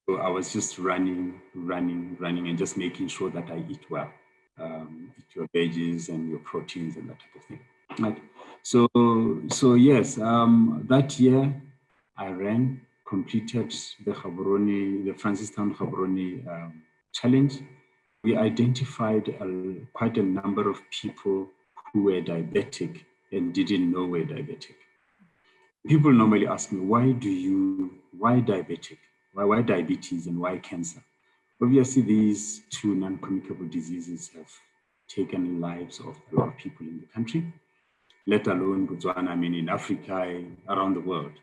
[SPEAKER 2] So I was just running, and just making sure that I eat well. Eat your veggies and your proteins and that type of thing. Right. So yes, that year I ran, completed the Francistown Gaborone challenge. We identified quite a number of people who were diabetic and didn't know were diabetic. People normally ask me, why diabetic? Why diabetes and why cancer? Obviously, these two non-communicable diseases have taken the lives of a lot of people in the country, let alone Botswana, I mean, in Africa, around the world.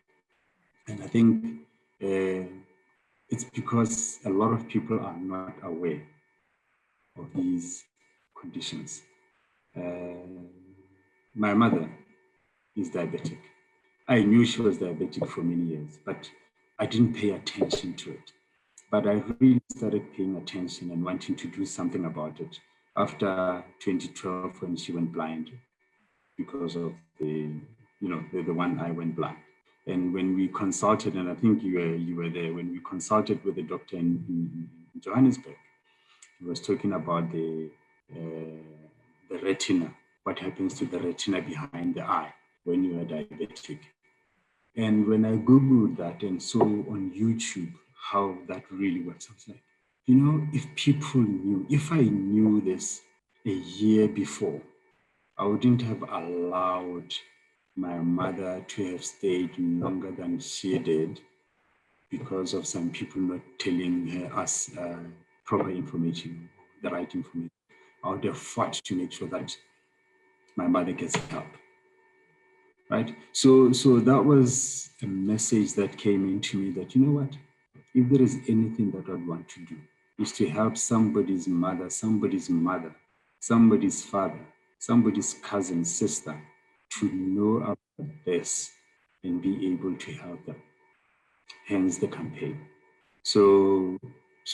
[SPEAKER 2] And I think it's because a lot of people are not aware of these conditions. My mother is diabetic. I knew she was diabetic for many years, but I didn't pay attention to it. But I really started paying attention and wanting to do something about it after 2012 when she went blind because of the one eye went blind. And when we consulted, and I think you were there, when we consulted with the doctor in Johannesburg, he was talking about the retina, what happens to the retina behind the eye when you are diabetic. And when I Googled that and saw on YouTube how that really works, I was like, if I knew this a year before, I wouldn't have allowed my mother to have stayed longer than she did because of some people not telling us proper information, the right information. I would have fought to make sure that my mother gets help. Right? So that was a message that came into me that, you know what, if there is anything that I'd want to do, is to help somebody's mother, somebody's father, somebody's cousin, sister, to know about this and be able to help them. Hence the campaign. So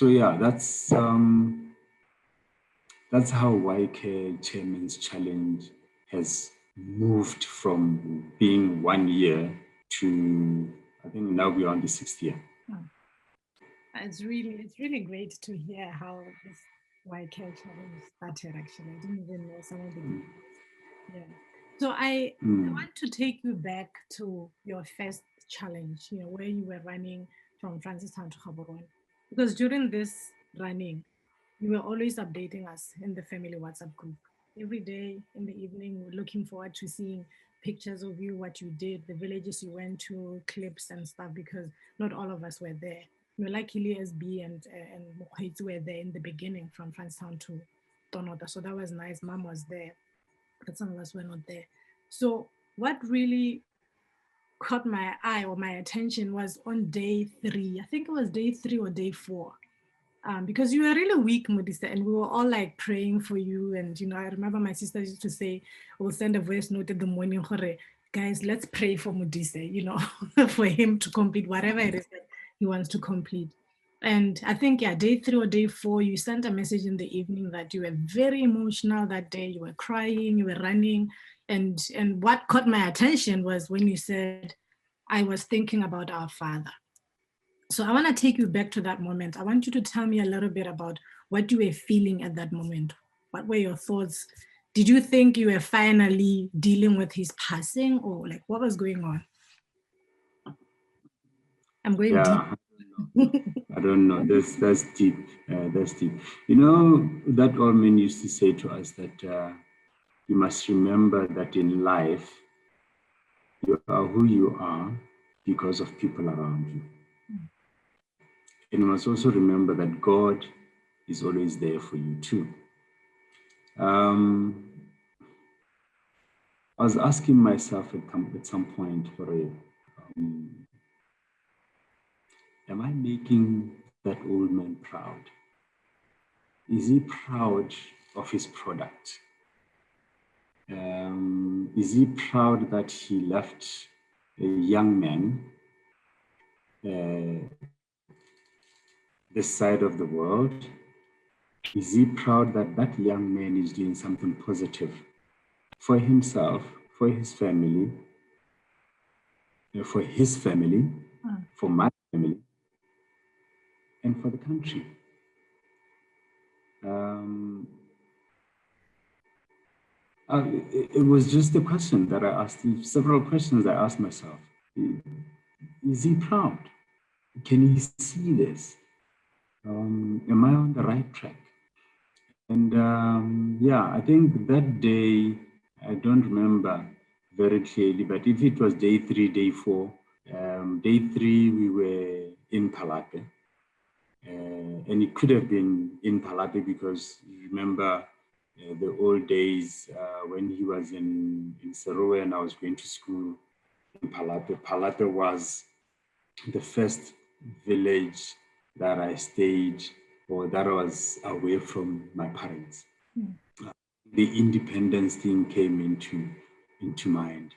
[SPEAKER 2] yeah, that's how YK Chairman's Challenge has moved from being 1 year to, I think now we're on the 6th year.
[SPEAKER 1] It's really great to hear how this YK challenge started. Actually, I didn't even know some of the details. Yeah. So I want to take you back to your first challenge. Where you were running from Francistown to Gaborone, because during this running, you were always updating us in the family WhatsApp group. Every day in the evening, we're looking forward to seeing pictures of you, what you did, the villages you went to, clips and stuff, because not all of us were there. Luckily, SB and Mokgweetsi were there in the beginning from Francistown to Tonota. So that was nice. Mom was there, but some of us were not there. So what really caught my eye or my attention was on day 3. I think it was day 3 or day 4. Because you were really weak, Modise, and we were all like praying for you. And I remember my sister used to say, we'll send a voice note in the morning, guys, let's pray for Modise, for him to complete whatever it is that he wants to complete. And I think, day 3 or day 4, you sent a message in the evening that you were very emotional that day. You were crying, you were running. And what caught my attention was when you said, I was thinking about our father. So I want to take you back to that moment. I want you to tell me a little bit about what you were feeling at that moment. What were your thoughts? Did you think you were finally dealing with his passing, or like what was going on? I'm going deep.
[SPEAKER 2] I don't know. That's deep. That's deep. That old man used to say to us that you must remember that in life, you are who you are because of people around you. And you must also remember that God is always there for you too. I was asking myself at some point, am I making that old man proud? Is he proud of his product? Is he proud that he left a young man this side of the world? Is he proud that that young man is doing something positive for himself, for his family, for my family, and for the country? It was just a question that I asked, several questions I asked myself. Is he proud? Can he see this? Am I on the right track? And I think that day, I don't remember very clearly, but if it was day 3, day 4, day 3 we were in Palape, and it could have been in Palape because you remember the old days when he was in Serowe and I was going to school in Palape. Palape was the first village that I stayed or that I was away from my parents. The independence thing came into mind.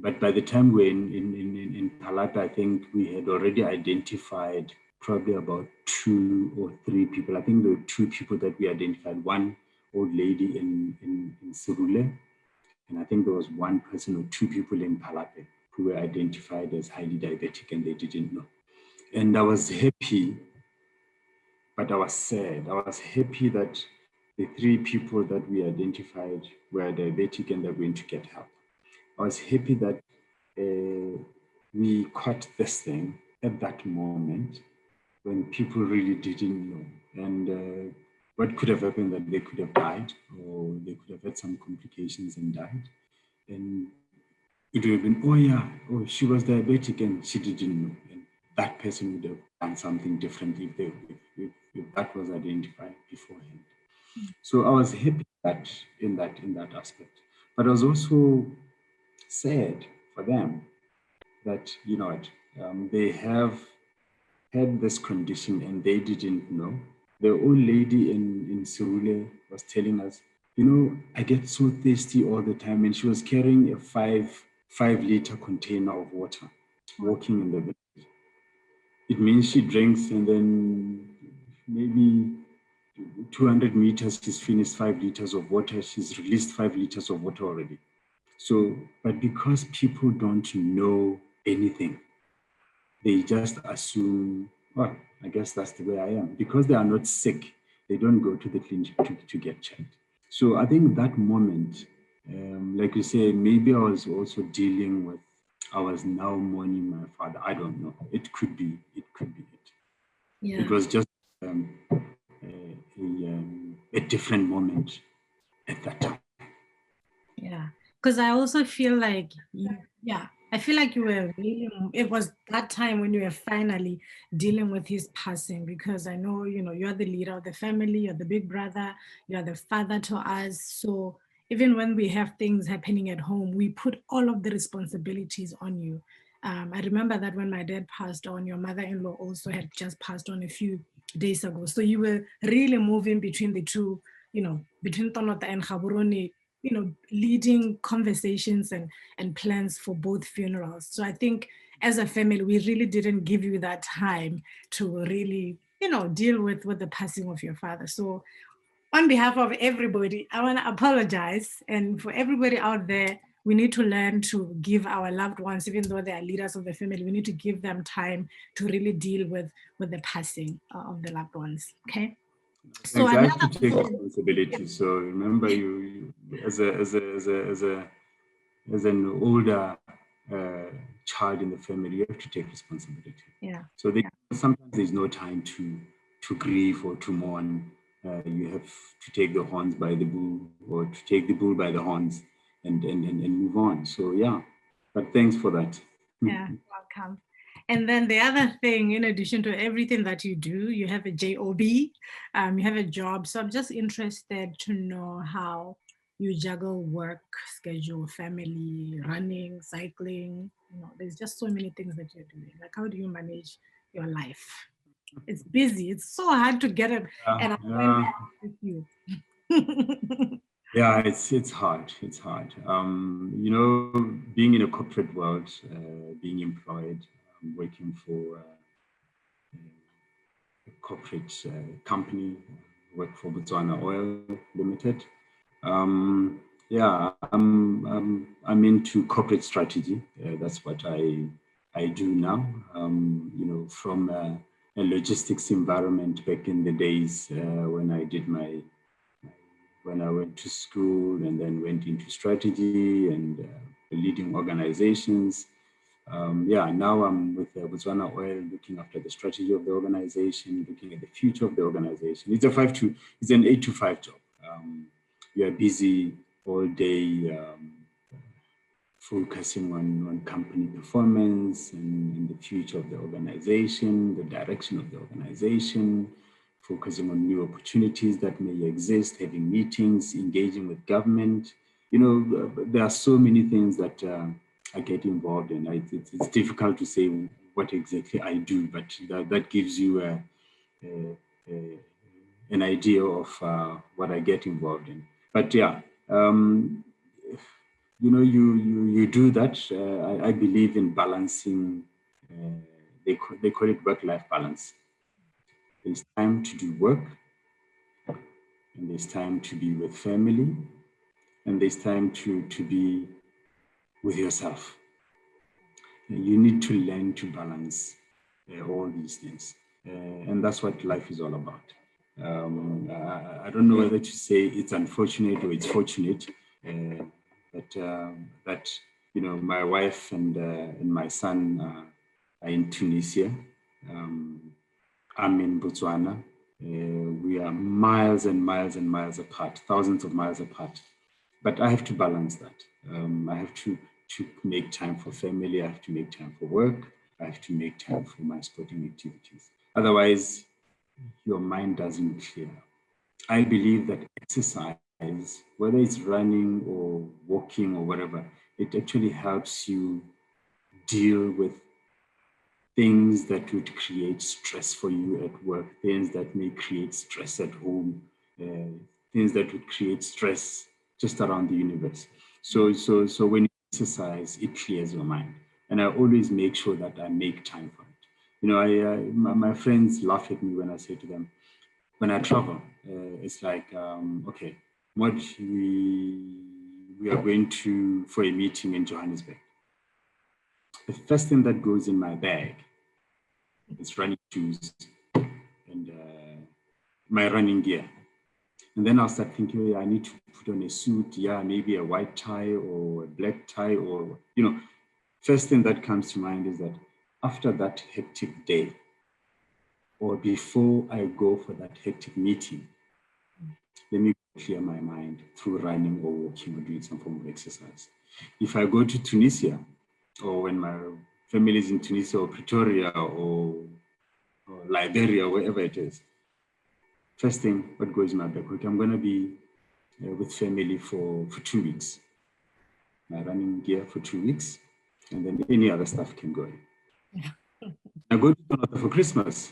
[SPEAKER 2] But by the time we're in Palata, I think we had already identified probably about 2 or 3 people. I think there were 2 people that we identified. One old lady in Sirule, and I think there was 1 person or 2 people in Palate who were identified as highly diabetic and they didn't know. And I was happy, but I was sad. I was happy that the 3 people that we identified were diabetic and they're going to get help. I was happy that we caught this thing at that moment when people really didn't know. And what could have happened that they could have died or they could have had some complications and died. And it would have been, oh yeah, oh, she was diabetic and she didn't know. And that person would have done something different if that was identified beforehand. So I was happy that in that aspect. But I was also sad for them that, you know what, they have had this condition and they didn't know. The old lady in Sirule was telling us, you know, I get so thirsty all the time. And she was carrying a 5-liter container of water, walking in the village. It means she drinks and then maybe 200 meters, she's finished 5 liters of water. She's released 5 liters of water already. So, but because people don't know anything, they just assume, well, I guess that's the way I am. Because they are not sick, they don't go to the clinic to get checked. So I think that moment, like you say, maybe I was also dealing with, I was now mourning my father. I don't know. It could be it.
[SPEAKER 1] Yeah.
[SPEAKER 2] It was just a different moment at that time.
[SPEAKER 1] Yeah, because I also feel like I feel like you were really, it was that time when you were finally dealing with his passing, because I know, you're the leader of the family, you're the big brother, you're the father to us. So even when we have things happening at home, we put all of the responsibilities on you. I remember that when my dad passed on, your mother-in-law also had just passed on a few days ago. So you were really moving between the two, between Tonota and Gaborone, leading conversations and plans for both funerals. So I think as a family, we really didn't give you that time to really, deal with the passing of your father. So on behalf of everybody, I want to apologize. And for everybody out there, we need to learn to give our loved ones, even though they are leaders of the family, we need to give them time to really deal with the passing of the loved ones. Okay. So
[SPEAKER 2] Thanks. I have to
[SPEAKER 1] another
[SPEAKER 2] take
[SPEAKER 1] question.
[SPEAKER 2] responsibility. So remember, you as an older child in the family, you have to take responsibility.
[SPEAKER 1] Yeah.
[SPEAKER 2] So sometimes there's no time to grieve or to mourn. You have to take the horns by the bull, or to take the bull by the horns, and move on. So yeah, but thanks for that.
[SPEAKER 1] Yeah, welcome. And then the other thing, in addition to everything that you do, you have a job, you have a job. So I'm just interested to know how you juggle work, schedule, family, running, cycling. There's just so many things that you're doing. Like, how do you manage your life? It's busy. It's so hard to get an appointment with you.
[SPEAKER 2] Yeah, it's hard. It's hard. Being in a corporate world, being employed, working for a corporate company, work for Botswana Oil Limited. Yeah, I'm into corporate strategy. That's what I do now. From a logistics environment back in the days when I went to school and then went into strategy and leading organizations. Now I'm with Botswana Oil, looking after the strategy of the organization, looking at the future of the organization. It's an 8 to 5 job. We are busy all day, focusing on company performance and the future of the organization, the direction of the organization, focusing on new opportunities that may exist, having meetings, engaging with government. You know, there are so many things that I get involved in. It's difficult to say what exactly I do, but that gives you an idea of what I get involved in. But yeah, you know, you do that. I believe in balancing. They call it work-life balance. There's time to do work, and there's time to be with family, and there's time to be with yourself. And you need to learn to balance all these things, and that's what life is all about. I don't know whether to say it's unfortunate or it's fortunate, that you know, my wife and my son are in Tunisia. I'm in Botswana. We are miles and miles and miles apart, thousands of miles apart. But I have to balance that. I have to make time for family. I have to make time for work. I have to make time for my sporting activities. Otherwise, your mind doesn't clear. I believe that exercise, whether it's running or walking or whatever, it actually helps you deal with things that would create stress for you at work, things that may create stress at home, things that would create stress just around the universe. So when you exercise, it clears your mind. And I always make sure that I make time for it. You know, my friends laugh at me when I say to them, when I travel, it's like, okay, what we are going to for a meeting in Johannesburg. The first thing that goes in my bag is running shoes and my running gear. And then I'll start thinking, I need to put on a suit, yeah, maybe a white tie or a black tie, or, you know, first thing that comes to mind is that after that hectic day, or before I go for that hectic meeting, let me clear my mind through running or walking or doing some form of exercise. If I go to Tunisia, or when my family is in Tunisia or Pretoria or Liberia, wherever it is, first thing what goes in my back, okay, I'm going to be with family for 2 weeks. My running gear for 2 weeks, and then any other stuff can go in. Yeah. I go to Canada for Christmas.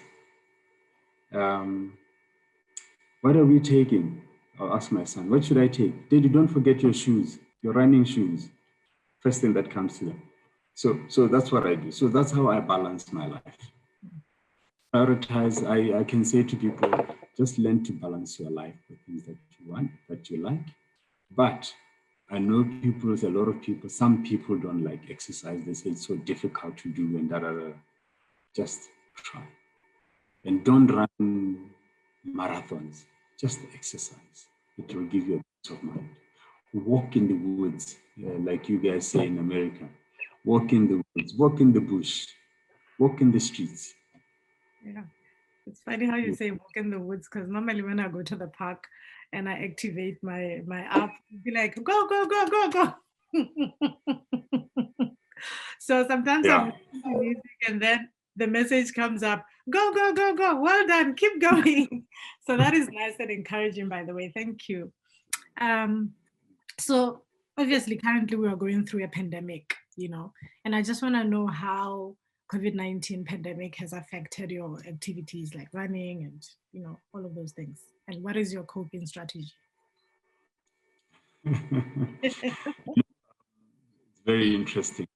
[SPEAKER 2] What are we taking? I'll ask my son, what should I take? Daddy, don't forget your shoes, your running shoes. First thing that comes to them. So that's what I do. So that's how I balance my life. Prioritize, I can say to people, just learn to balance your life with things that you want, that you like. But I know a lot of people, some people don't like exercise. They say it's so difficult to do and just try. And don't run marathons, just exercise. It will give you a peace of mind. Walk in the woods, like you guys say in America. Walk in the woods, walk in the bush, walk in the streets.
[SPEAKER 1] Yeah. It's funny how you say walk in the woods, because normally when I go to the park and I activate my app, it'll be like, go, go, go, go, go. So sometimes I'm listening to music and then the message comes up, go, go, go, go, well done, keep going. So that is nice and encouraging, by the way. Thank you. So obviously currently we are going through a pandemic, you know, and I just want to know how COVID-19 pandemic has affected your activities like running and, you know, all of those things. And what is your coping strategy?
[SPEAKER 2] It's very interesting.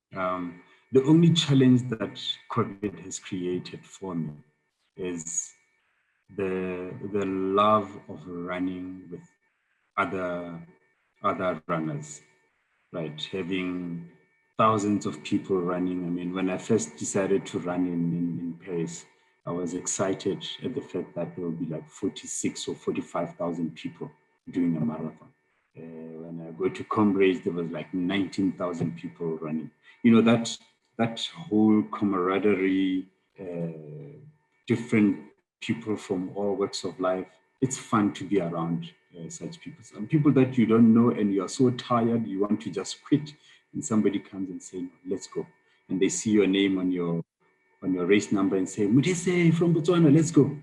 [SPEAKER 2] The only challenge that COVID has created for me is the love of running with other runners, right? Having thousands of people running. I mean, when I first decided to run in Paris, I was excited at the fact that there would be like 46 or 45,000 people doing a marathon. When I go to Cambridge, there was like 19,000 people running. You know, that whole camaraderie, different people from all walks of life. It's fun to be around such people. Some people that you don't know and you're so tired, you want to just quit. and somebody comes and say, let's go. And they see your name on your race number and say, Modise from Botswana, let's go.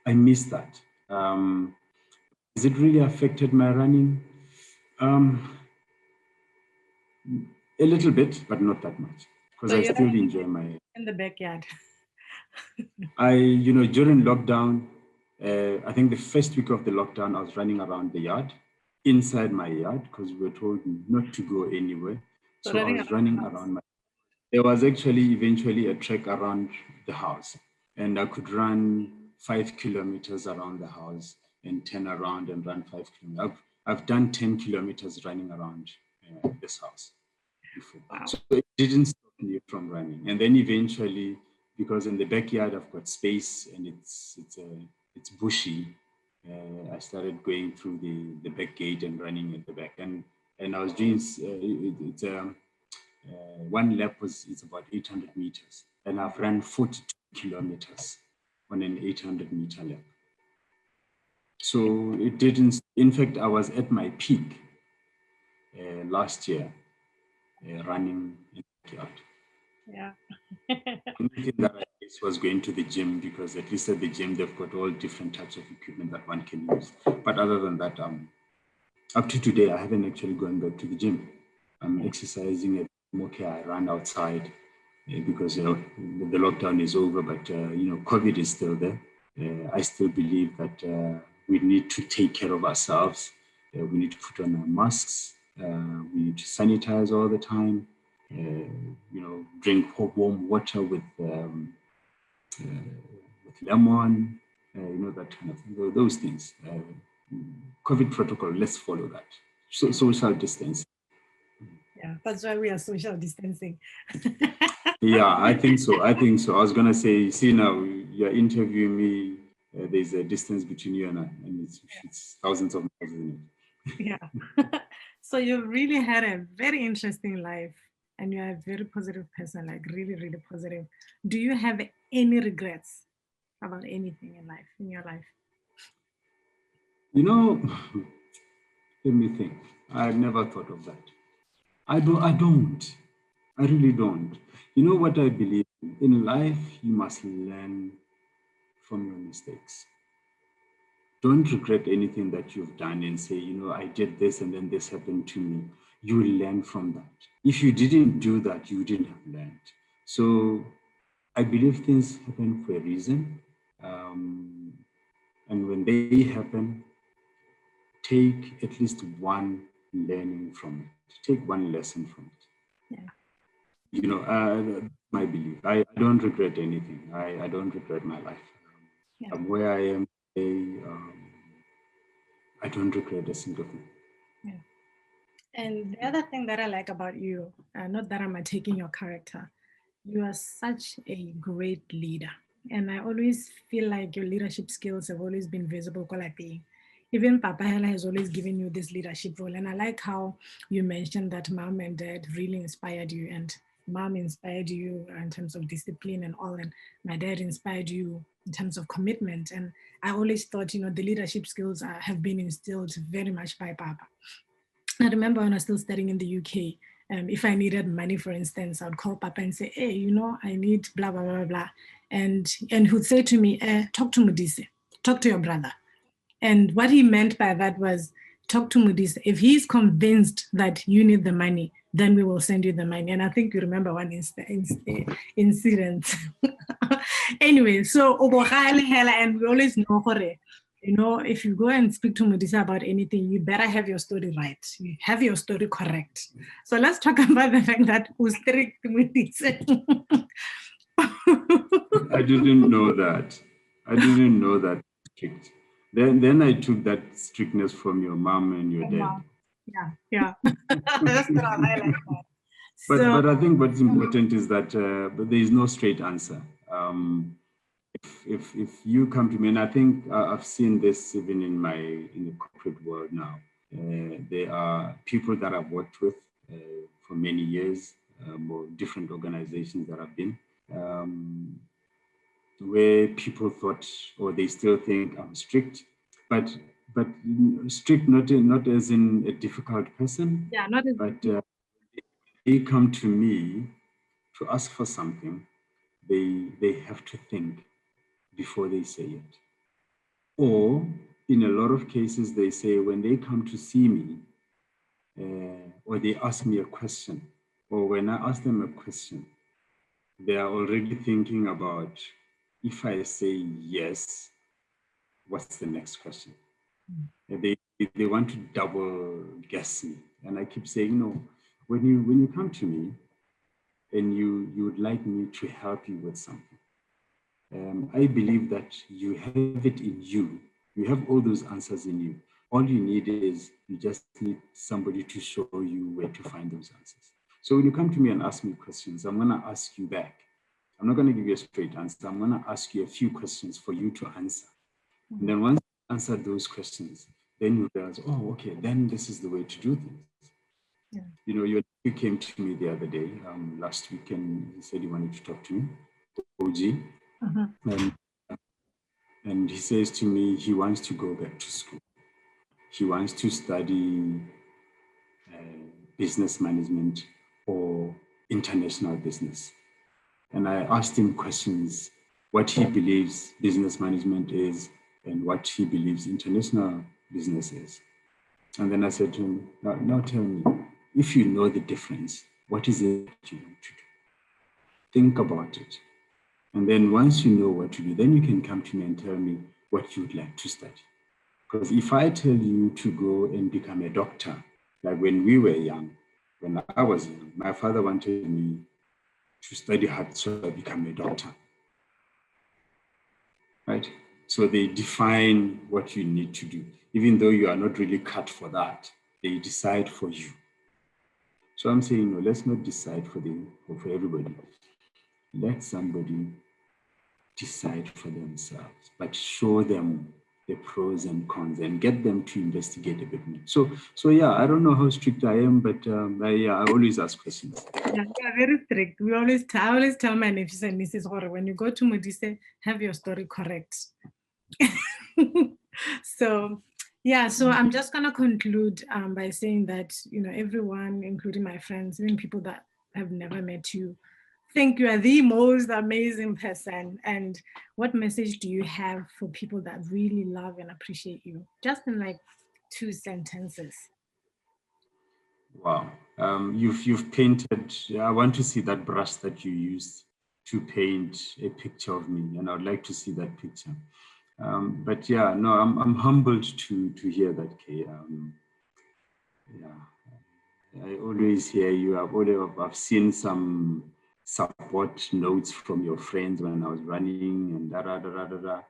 [SPEAKER 2] I miss that. Has it really affected my running? A little bit, but not that much, because
[SPEAKER 1] So
[SPEAKER 2] I
[SPEAKER 1] you're
[SPEAKER 2] still enjoy my...
[SPEAKER 1] in the backyard.
[SPEAKER 2] During lockdown, I think the first week of the lockdown, I was running around the yard, inside my yard, because we were told not to go anywhere. So I was running around there was actually eventually a track around the house, and I could run 5 kilometers around the house and 10 around and run 5 kilometers. I've done 10 kilometers running around this house before.
[SPEAKER 1] Wow.
[SPEAKER 2] So it didn't stop me from running. And then eventually, because in the backyard I've got space and it's bushy, I started going through the back gate and running at the back. And I was doing one lap is about 800 meters, and I've run 42 kilometers on an 800-meter lap. So it didn't. In fact, I was at my peak last year, running in the backyard.
[SPEAKER 1] Yeah.
[SPEAKER 2] Anything that I guess was going to the gym, because at least at the gym they've got all different types of equipment that one can use. But other than that, up to today, I haven't actually gone back to the gym. I'm exercising at okay, I run outside because the lockdown is over, but COVID is still there. I still believe that we need to take care of ourselves. We need to put on our masks. We need to sanitize all the time. Drink warm water with lemon. That kind of thing. Those things. COVID protocol. Let's follow that. So social distance.
[SPEAKER 1] Yeah, that's why we are social distancing.
[SPEAKER 2] Yeah, I think so. I was gonna say, see now you're interviewing me. There's a distance between you and I, and it's thousands of miles, isn't
[SPEAKER 1] it? Yeah. So you've really had a very interesting life, and you're a very positive person, like really, really positive. Do you have any regrets about anything in your life?
[SPEAKER 2] Let me think. I've never thought of that. I don't. I really don't. You know what I believe? In life, you must learn from your mistakes. Don't regret anything that you've done and say, I did this and then this happened to me. You will learn from that. If you didn't do that, you wouldn't have learned. So I believe things happen for a reason. And when they happen, take at least one learning from it. Take one lesson from it. Yeah. My belief. I don't regret anything. I don't regret my life. Yeah. I'm where I am today. I don't regret a single thing.
[SPEAKER 1] Yeah. And the other thing that I like about you, not that I'm taking your character, you are such a great leader. And I always feel like your leadership skills have always been visible. Even Papa Hela has always given you this leadership role. And I like how you mentioned that mom and dad really inspired you, and mom inspired you in terms of discipline and all, and my dad inspired you in terms of commitment. And I always thought, the leadership skills have been instilled very much by Papa. I remember when I was still studying in the UK, if I needed money, for instance, I would call Papa and say, hey, I need blah, blah, blah, blah. And he would say to me, talk to Modise, talk to your brother. And what he meant by that was, talk to Modise. If he's convinced that you need the money, then we will send you the money. And I think you remember one incident. Anyway, so and we always know, if you go and speak to Modise about anything, you better have your story right. You have your story correct. So let's talk about the fact that who's strict Modise.
[SPEAKER 2] I didn't know that. I didn't know that strict. Then I took that strictness from your mom and your dad.
[SPEAKER 1] Yeah. That's what I like that.
[SPEAKER 2] But I think what's important is that but there is no straight answer. If you come to me, and I think I've seen this even in the corporate world now, there are people that I've worked with for many years, or different organizations that I've been, where people thought, or they still think I'm strict, but strict not as in a difficult person,
[SPEAKER 1] not as
[SPEAKER 2] but they come to me to ask for something, they have to think before they say it. Or in a lot of cases, they say when they come to see me, or they ask me a question, or when I ask them a question, they are already thinking about, if I say yes, what's the next question? They want to double guess me. And I keep saying, no, when you come to me and you would like me to help you with something, I believe that you have it in you. You have all those answers in you. All you need is you just need somebody to show you where to find those answers. So when you come to me and ask me questions, I'm going to ask you back. I'm not going to give you a straight answer. I'm going to ask you a few questions for you to answer. And then once you answer those questions, then you realize, oh, okay, then this is the way to do things.
[SPEAKER 1] Yeah.
[SPEAKER 2] You know, you came to me the other day, last week, and he said he wanted to talk to me, OG. And he says to me, he wants to go back to school. He wants to study business management or international business. And I asked him questions, what he believes business management is and what he believes international business is. And then I said to him, now tell me, if you know the difference, what is it that you want to do? Think about it. And then once you know what to do, then you can come to me and tell me what you'd like to study. Because if I tell you to go and become a doctor, like when we were young, when I was young, my father wanted me to study hard so I become a doctor. Right? So they define what you need to do. Even though you are not really cut for that, they decide for you. So I'm saying, no, let's not decide for everybody. Let somebody decide for themselves, but show them the pros and cons and get them to investigate a bit more. So yeah, I don't know how strict I am, but I always ask questions.
[SPEAKER 1] Yeah, we are very strict. I always tell my nephews and nieces, when you go to Modise, have your story correct. So yeah, so I'm just gonna conclude by saying that, everyone, including my friends, even people that have never met you, think you are the most amazing person. And what message do you have for people that really love and appreciate you? Just in like 2 sentences.
[SPEAKER 2] Wow, you've painted. I want to see that brush that you used to paint a picture of me, and I would like to see that picture. But yeah, no, I'm humbled to hear that, Kay. Yeah, I always hear you. I've seen some support notes from your friends when I was running and da da da da da da.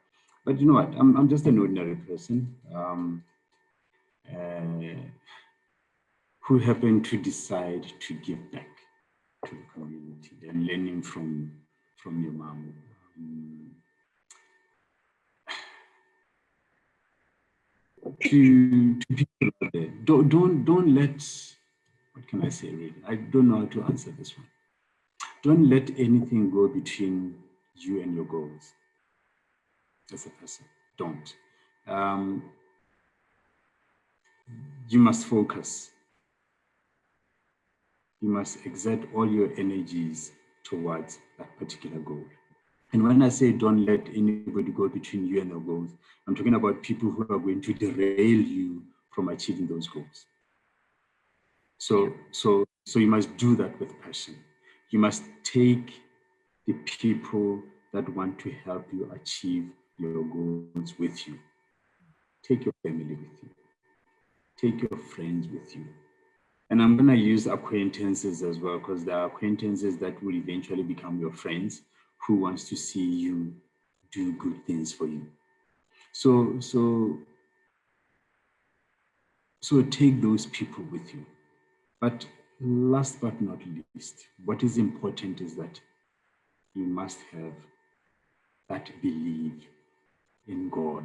[SPEAKER 2] But you know what? I'm just an ordinary person who happened to decide to give back to the community and learning from your mom. To people out there, don't let, what can I say really? I don't know how to answer this one. Don't let anything go between you and your goals as a person. Don't. You must focus. You must exert all your energies towards that particular goal. And when I say don't let anybody go between you and your goals, I'm talking about people who are going to derail you from achieving those goals. So you must do that with passion. You must take the people that want to help you achieve your goals with you. Take your family with you. Take your friends with you. And I'm going to use acquaintances as well, because there are acquaintances that will eventually become your friends who wants to see you do good things for you. So take those people with you. But last but not least, what is important is that you must have that belief in God.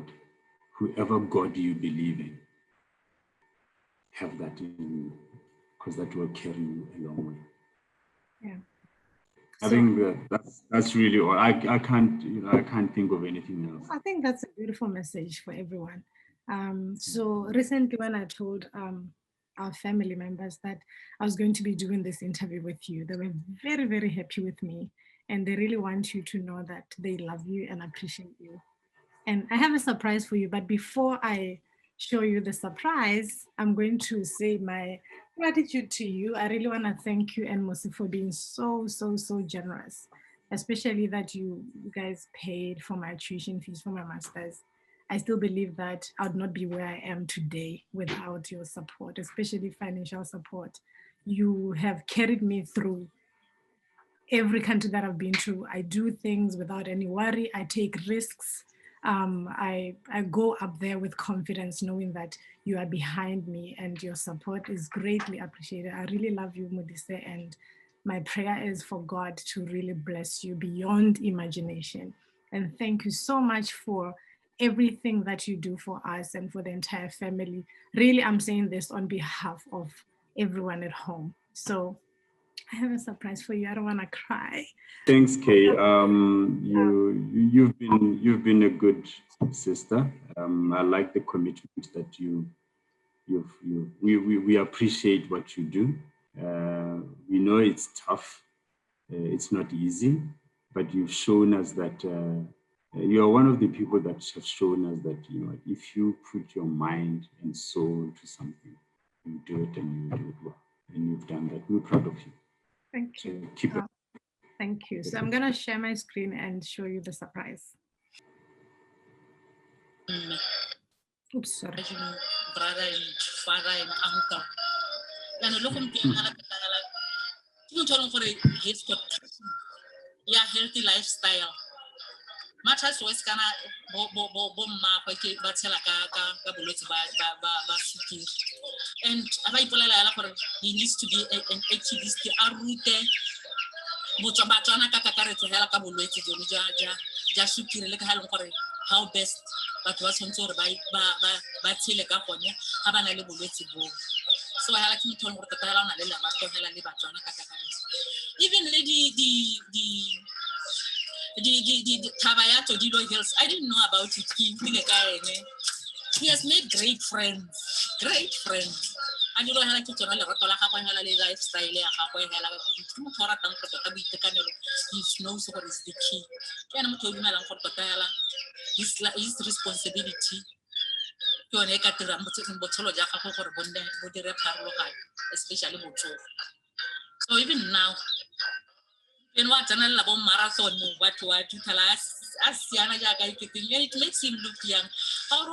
[SPEAKER 2] Whoever God you believe in, have that in you, because that will carry you a long way.
[SPEAKER 1] Yeah.
[SPEAKER 2] I think that's really all. I can't think of anything else.
[SPEAKER 1] I think that's a beautiful message for everyone. So recently when I told our family members that I was going to be doing this interview with you. They were very, very happy with me. And they really want you to know that they love you and appreciate you. And I have a surprise for you. But before I show you the surprise, I'm going to say my gratitude to you. I really want to thank you and Mosi for being so, so, so generous, especially that you guys paid for my tuition fees for my master's. I still believe that I would not be where I am today without your support, especially financial support. You have carried me through every country that I've been to. I do things without any worry. I take risks. I go up there with confidence, knowing that you are behind me and your support is greatly appreciated. I really love you, Modise, and my prayer is for God to really bless you beyond imagination. And thank you so much for everything that you do for us and for the entire family. Really, I'm saying this on behalf of everyone at home. So I have a surprise for you. I don't want to cry.
[SPEAKER 2] Thanks, Kay. You've been a good sister. I like the commitment that we appreciate what you do. We know it's tough. It's not easy, but you've shown us that you are one of the people that have shown us that, you know, if you put your mind and soul to something, you do it and you do it well. And you've done that. We're proud of you.
[SPEAKER 1] Thank you.
[SPEAKER 2] So keep it.
[SPEAKER 1] Thank you. So I'm going to share my screen and show you the surprise. Oops, sorry.
[SPEAKER 3] Brother and father and uncle. And look at his healthy lifestyle. Matters was kind of and he needs to be an activist. How best but was on tour by Tileka for me, Habana Libu. So I like to tell what the Talana even the Tabayato Dido Hills, I didn't know about it. He has made great friends. Great friends. I don't know how to tell lifestyle. He knows what is the key. His responsibility. Especially so even now, in what another marathon what you tell us, it makes him look young. How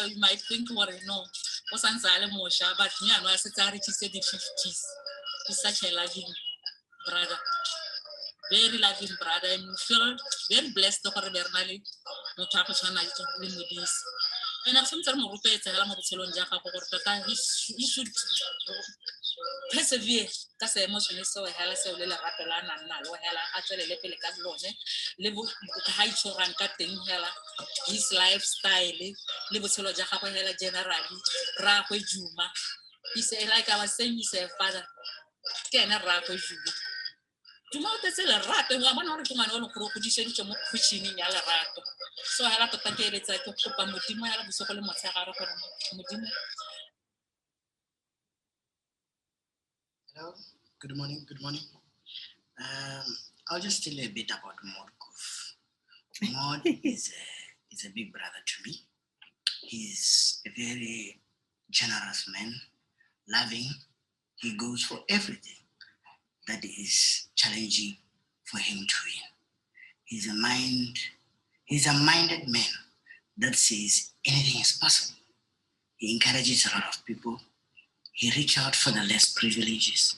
[SPEAKER 3] you might think what I know was Mosha, but me and my secretary said the 50s. He's such a loving brother. Very loving brother, and feel very blessed to have Bernali, no tapachana with this. And I've sometimes he should persevere. That's the emotion is so hella so little rapelana and hella actually lepele caslone, live high choran cutting hella, his lifestyle, live solo jahapa hella generally, Rakwe Juma. He said, like I was saying, he said, Father, can a Rakwe Juma. Tomorrow, a rat, and one or two man on proposition to pushing in Yala Rato. So I have to take it like a Mudima, I have to call him Mudima.
[SPEAKER 4] Hello, good morning, good morning. I'll just tell you a bit about Mod Koof. Mod is a big brother to me. He's a very generous man, loving. He goes for everything that is challenging for him to win. He's a minded man that says anything is possible. He encourages a lot of people. He reaches out for the less privileges.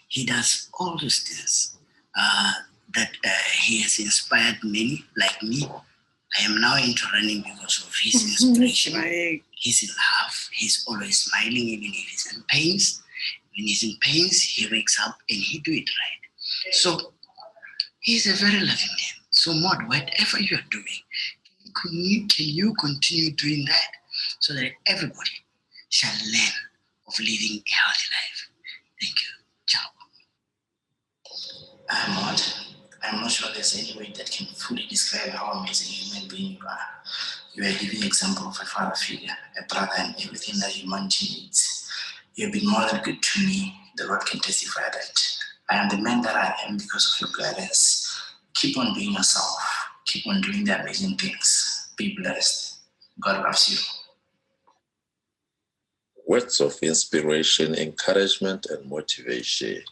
[SPEAKER 4] He does all those things that he has inspired many, like me. I am now into running because of his inspiration. He's in love. He's always smiling, even if he's in pains. When he's in pains, he wakes up and he do it right. So he's a very loving man. So Mod, whatever you are doing, can you continue doing that so that everybody shall learn of living a healthy life? Thank you. Ciao.
[SPEAKER 5] Mod, I'm not sure there's any way that can fully describe how amazing human being you are. You are a living example of a father figure, a brother, and everything that humanity needs. You've been more than good to me. The Lord can testify that I am the man that I am because of your guidance. Keep on being yourself. Keep on doing the amazing things. Be blessed. God loves you.
[SPEAKER 6] Words of inspiration, encouragement, and motivation.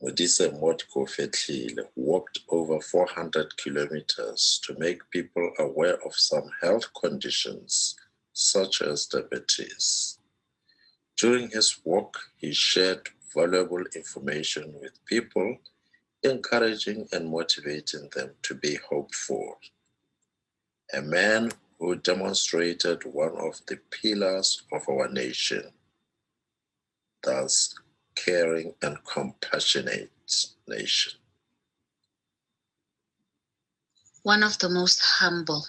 [SPEAKER 6] Modise Mod Koofhethile walked over 400 kilometers to make people aware of some health conditions, such as diabetes. During his walk, he shared valuable information with people, encouraging and motivating them to be hopeful. A man who demonstrated one of the pillars of our nation, thus caring and compassionate nation.
[SPEAKER 3] One of the most humble,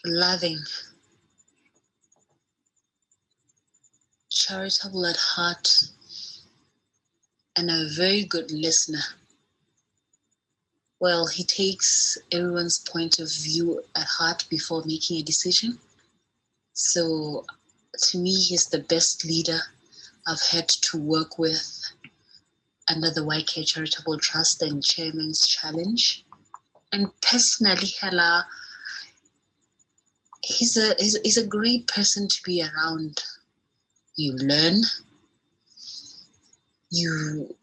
[SPEAKER 3] loving, charitable at heart, and a very good listener. Well, he takes everyone's point of view at heart before making a decision. So to me, he's the best leader I've had to work with under the YK Charitable Trust and Chairman's Challenge. And personally, Hela, he's a great person to be around. You learn, you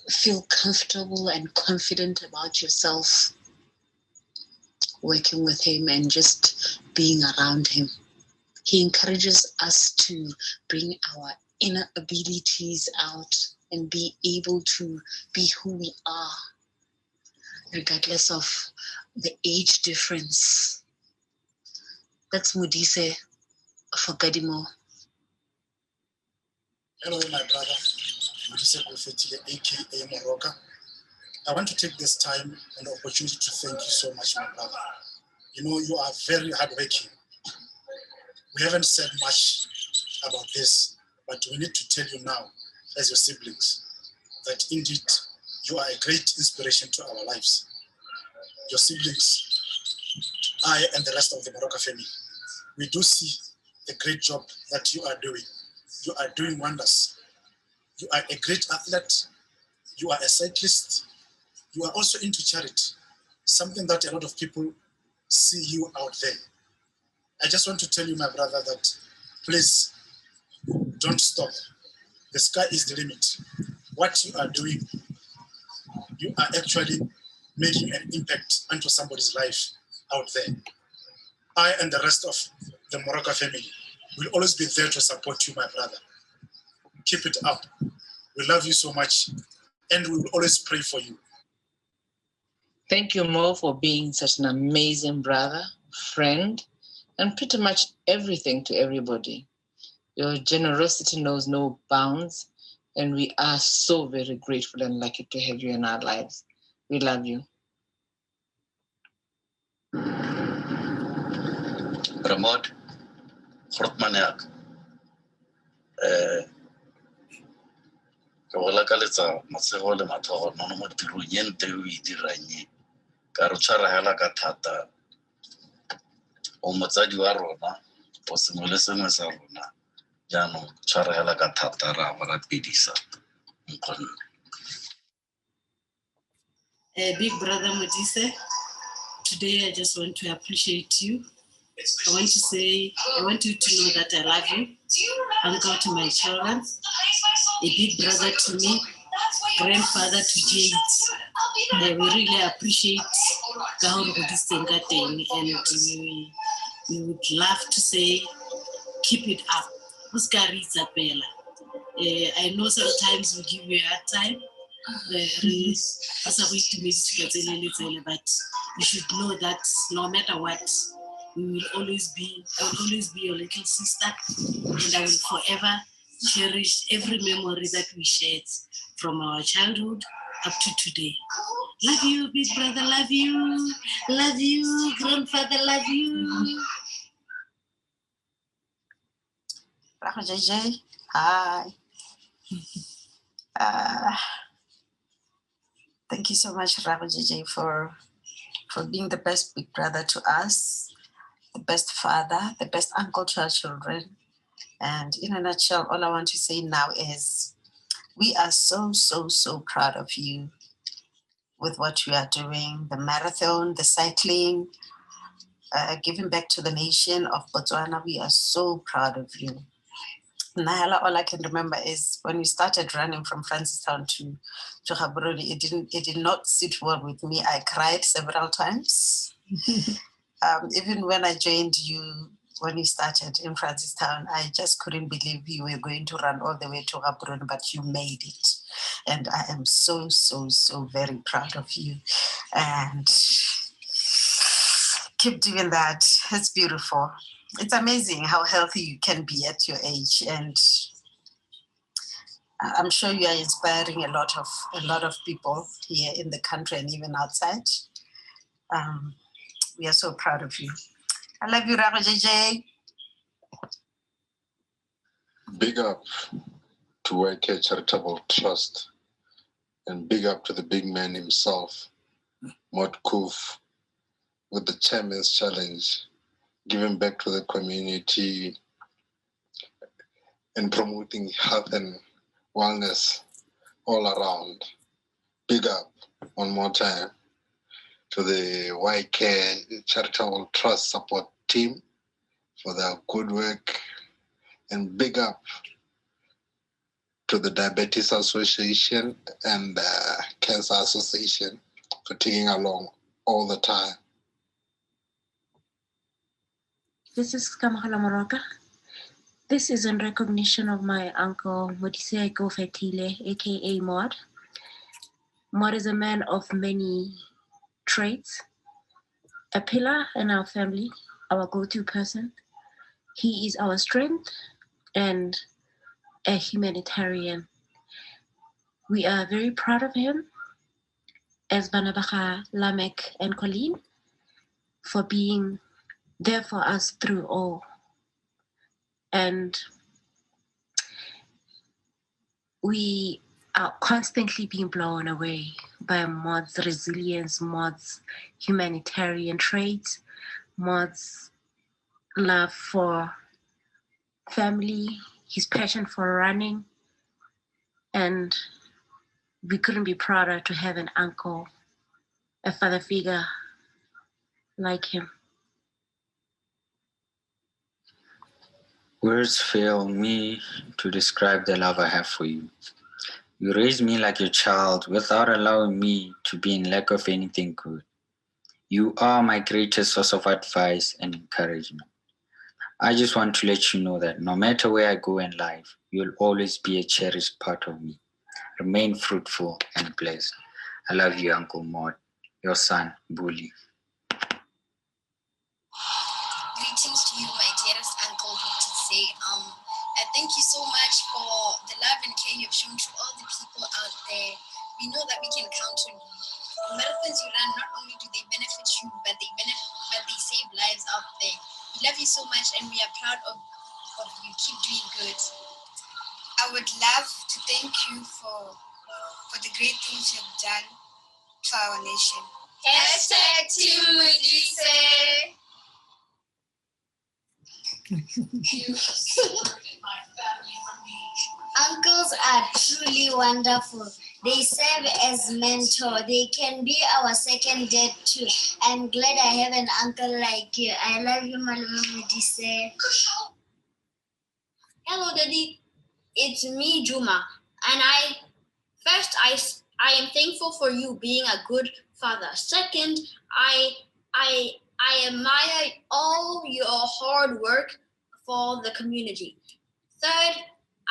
[SPEAKER 3] feel comfortable and confident about yourself working with him and just being around him. He encourages us to bring our inner abilities out and be able to be who we are, regardless of the age difference. That's Modise for Gadimo.
[SPEAKER 7] Hello, my brother, Modise Koofhethile, aka Moroka. I want to take this time and opportunity to thank you so much, my brother. You know, you are very hardworking. We haven't said much about this, but we need to tell you now, as your siblings, that indeed you are a great inspiration to our lives. Your siblings, I and the rest of the Moroka family, we do see the great job that you are doing. You are doing wonders. You are a great athlete. You are a cyclist. You are also into charity, something that a lot of people see you out there. I just want to tell you, my brother, that please don't stop. The sky is the limit. What you are doing, you are actually making an impact onto somebody's life out there. I and the rest of the Moroka family will always be there to support you, my brother. Keep it up. We love you so much, and we will always pray for you.
[SPEAKER 8] Thank you, Mo, for being such an amazing brother, friend, and pretty much everything to everybody. Your generosity knows no bounds, and we are so very grateful and lucky to have you in our lives. We love you.
[SPEAKER 9] Ramod, Fortmaniak. Ke go lakaletsa matsego le mathogo mono mo tirong ye nte o e dirang ye ka re tshwara hela ka thata o motsadi wa rona o sengwe le sengwe sa rona jaanong tshwara hela ka thata ra ba rapedisa nkgonne.
[SPEAKER 10] Big brother Modise, today I just want to appreciate you. I want you to know that I love you. Uncle to my children, a big brother to me, grandfather to Jade. We really appreciate and we would love to say, keep it up. I know sometimes we give you a hard time, but you should know that no matter what, we will always be your little sister, and I will forever cherish every memory that we shared from our childhood up to today. Love you, big brother, love you. Love you, grandfather, love you.
[SPEAKER 11] Raho JJ, hi. Thank you so much, Raho JJ, for being the best big brother to us. the best father, the best uncle to our children. And in a nutshell, all I want to say now is we are so, so, so proud of you with what you are doing, the marathon, the cycling, giving back to the nation of Botswana. We are so proud of you. Nahela, all I can remember is when we started running from Francistown to Gaborone, it did not sit well with me. I cried several times. Even when I joined you, when we started in Francistown, I just couldn't believe you were going to run all the way to Gaborone, but you made it. And I am so, so, so very proud of you. And keep doing that. It's beautiful. It's amazing how healthy you can be at your age. And I'm sure you are inspiring a lot of people here in the country and even outside. We are so proud of you. I love you, Rama JJ.
[SPEAKER 12] Big up to YK Charitable Trust, and big up to the big man himself, Mod Koof, with the Chairman's Challenge, giving back to the community and promoting health and wellness all around. Big up one more time to the YK Charitable Trust support team for their good work, and big up to the Diabetes Association and the Cancer Association for taking along all the time.
[SPEAKER 13] This is Kamahala Moroka. This is in recognition of my uncle Modise Koofhethile, aka Mod. Mod is a man of many traits, a pillar in our family, our go-to person. He is our strength and a humanitarian. We are very proud of him, as Banabacha, Lamek, and Colleen, for being there for us through all. And we are constantly being blown away by Mod's resilience, Mod's humanitarian traits, Mod's love for family, his passion for running. And we couldn't be prouder to have an uncle, a father figure like him.
[SPEAKER 14] Words fail me to describe the love I have for you. You raised me like your child without allowing me to be in lack of anything good. You are my greatest source of advice and encouragement. I just want to let you know that no matter where I go in life, you'll always be a cherished part of me. Remain fruitful and blessed. I love you, Uncle Mod. Your son, Bully.
[SPEAKER 15] Greetings to you, my dearest Uncle Modise. I thank you so much for the love and care you've shown to all the people out there. We know that we can count on you. The marathons you run, not only do they benefit you, but they save lives out there. We love you so much, and we are proud of you. Keep doing good. I would love to thank you for the great things you've done to our nation. #Team Modise.
[SPEAKER 16] Uncles are truly wonderful. They serve as mentor. They can be our second dad too. I'm glad I have an uncle like you. I love you, Malama Modise.
[SPEAKER 17] Hello, Daddy. It's me, Juma. And I am thankful for you being a good father. Second, I admire all your hard work for the community. Third,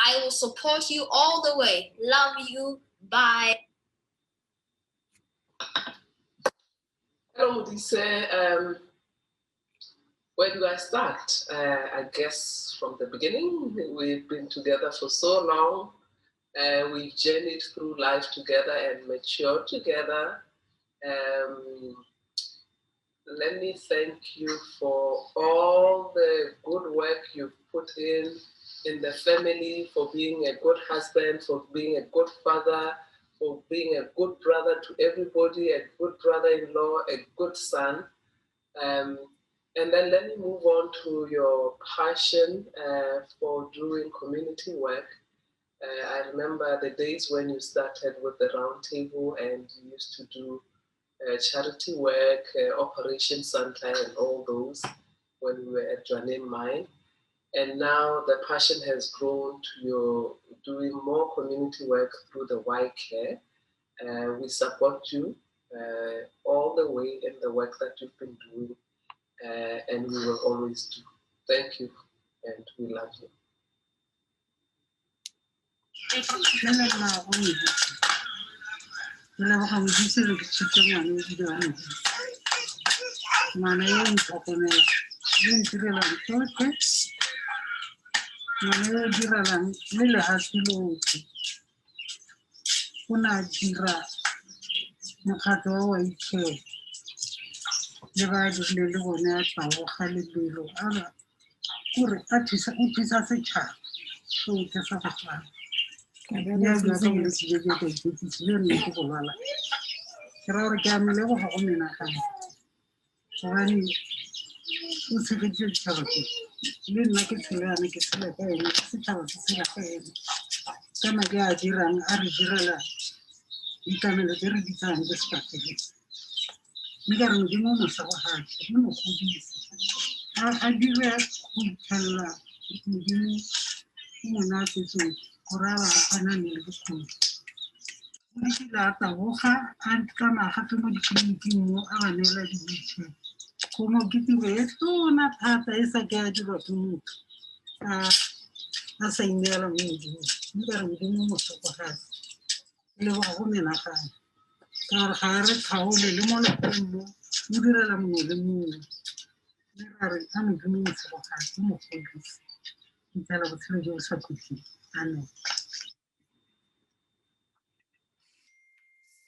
[SPEAKER 17] I will support you all the way. Love you. Bye.
[SPEAKER 18] Hello, Modise. Where do I start? I guess from the beginning. We've been together for so long. We've journeyed through life together and matured together. Let me thank you for all the good work you've put in the family, for being a good husband, for being a good father, for being a good brother to everybody, a good brother-in-law, a good son. And then let me move on to your passion for doing community work. I remember the days when you started with the round table and you used to do charity work, Operation Sunshine and all those when we were at Joanne Mine. And now the passion has grown to your doing more community work through the Y Care. We support you all the way in the work that you've been doing, and we will always do. Thank you, and we love you.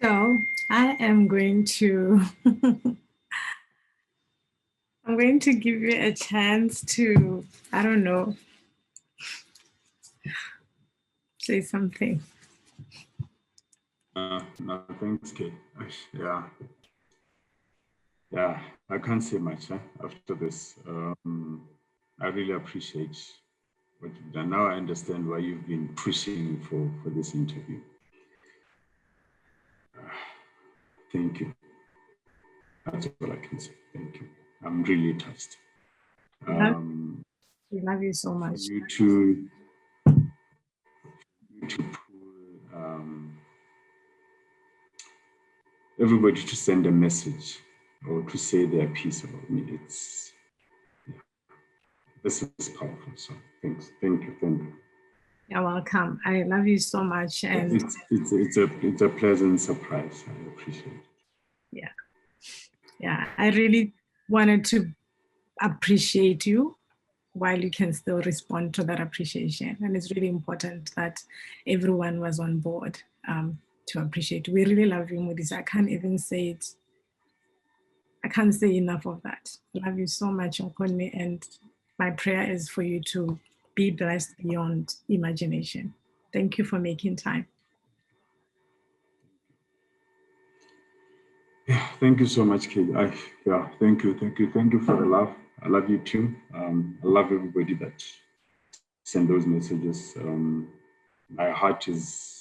[SPEAKER 1] So I am going to I'm going to give you a chance to, I don't know, say something.
[SPEAKER 2] No, thanks, Kate. Yeah. Yeah, I can't say much after this. I really appreciate what you've done. Now I understand why you've been pushing for this interview. Thank you. That's all I can say. Thank you. I'm really touched.
[SPEAKER 1] We love you so much.
[SPEAKER 2] You to everybody to send a message or to say their piece about me. This is powerful. So thanks. Thank you.
[SPEAKER 1] You're welcome. I love you so much. And
[SPEAKER 2] it's a pleasant surprise. I appreciate it.
[SPEAKER 1] Yeah. I really wanted to appreciate you while you can still respond to that appreciation. And it's really important that everyone was on board to appreciate. We really love you, Modise. I can't even say it. I can't say enough of that. I love you so much, Okonne, and my prayer is for you to be blessed beyond imagination. Thank you for making time.
[SPEAKER 2] Yeah, thank you so much, Kate. Thank you for the love. I love you too. I love everybody that send those messages. My heart is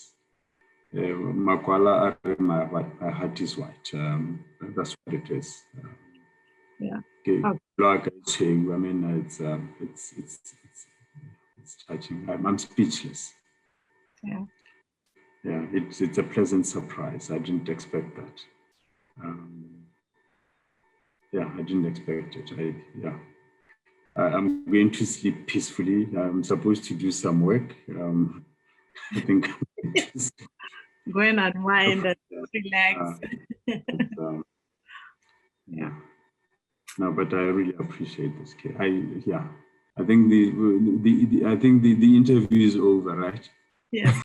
[SPEAKER 2] my heart is white. That's what it is.
[SPEAKER 1] Yeah.
[SPEAKER 2] Okay. Like I say, I mean, it's touching. I'm speechless.
[SPEAKER 1] Yeah.
[SPEAKER 2] Yeah, it's a pleasant surprise. I didn't expect that. I didn't expect it. I'm going to sleep peacefully. I'm supposed to do some work. I think
[SPEAKER 1] go and unwind and relax.
[SPEAKER 2] No, but I really appreciate this. I think the interview is over, right?
[SPEAKER 1] Yes.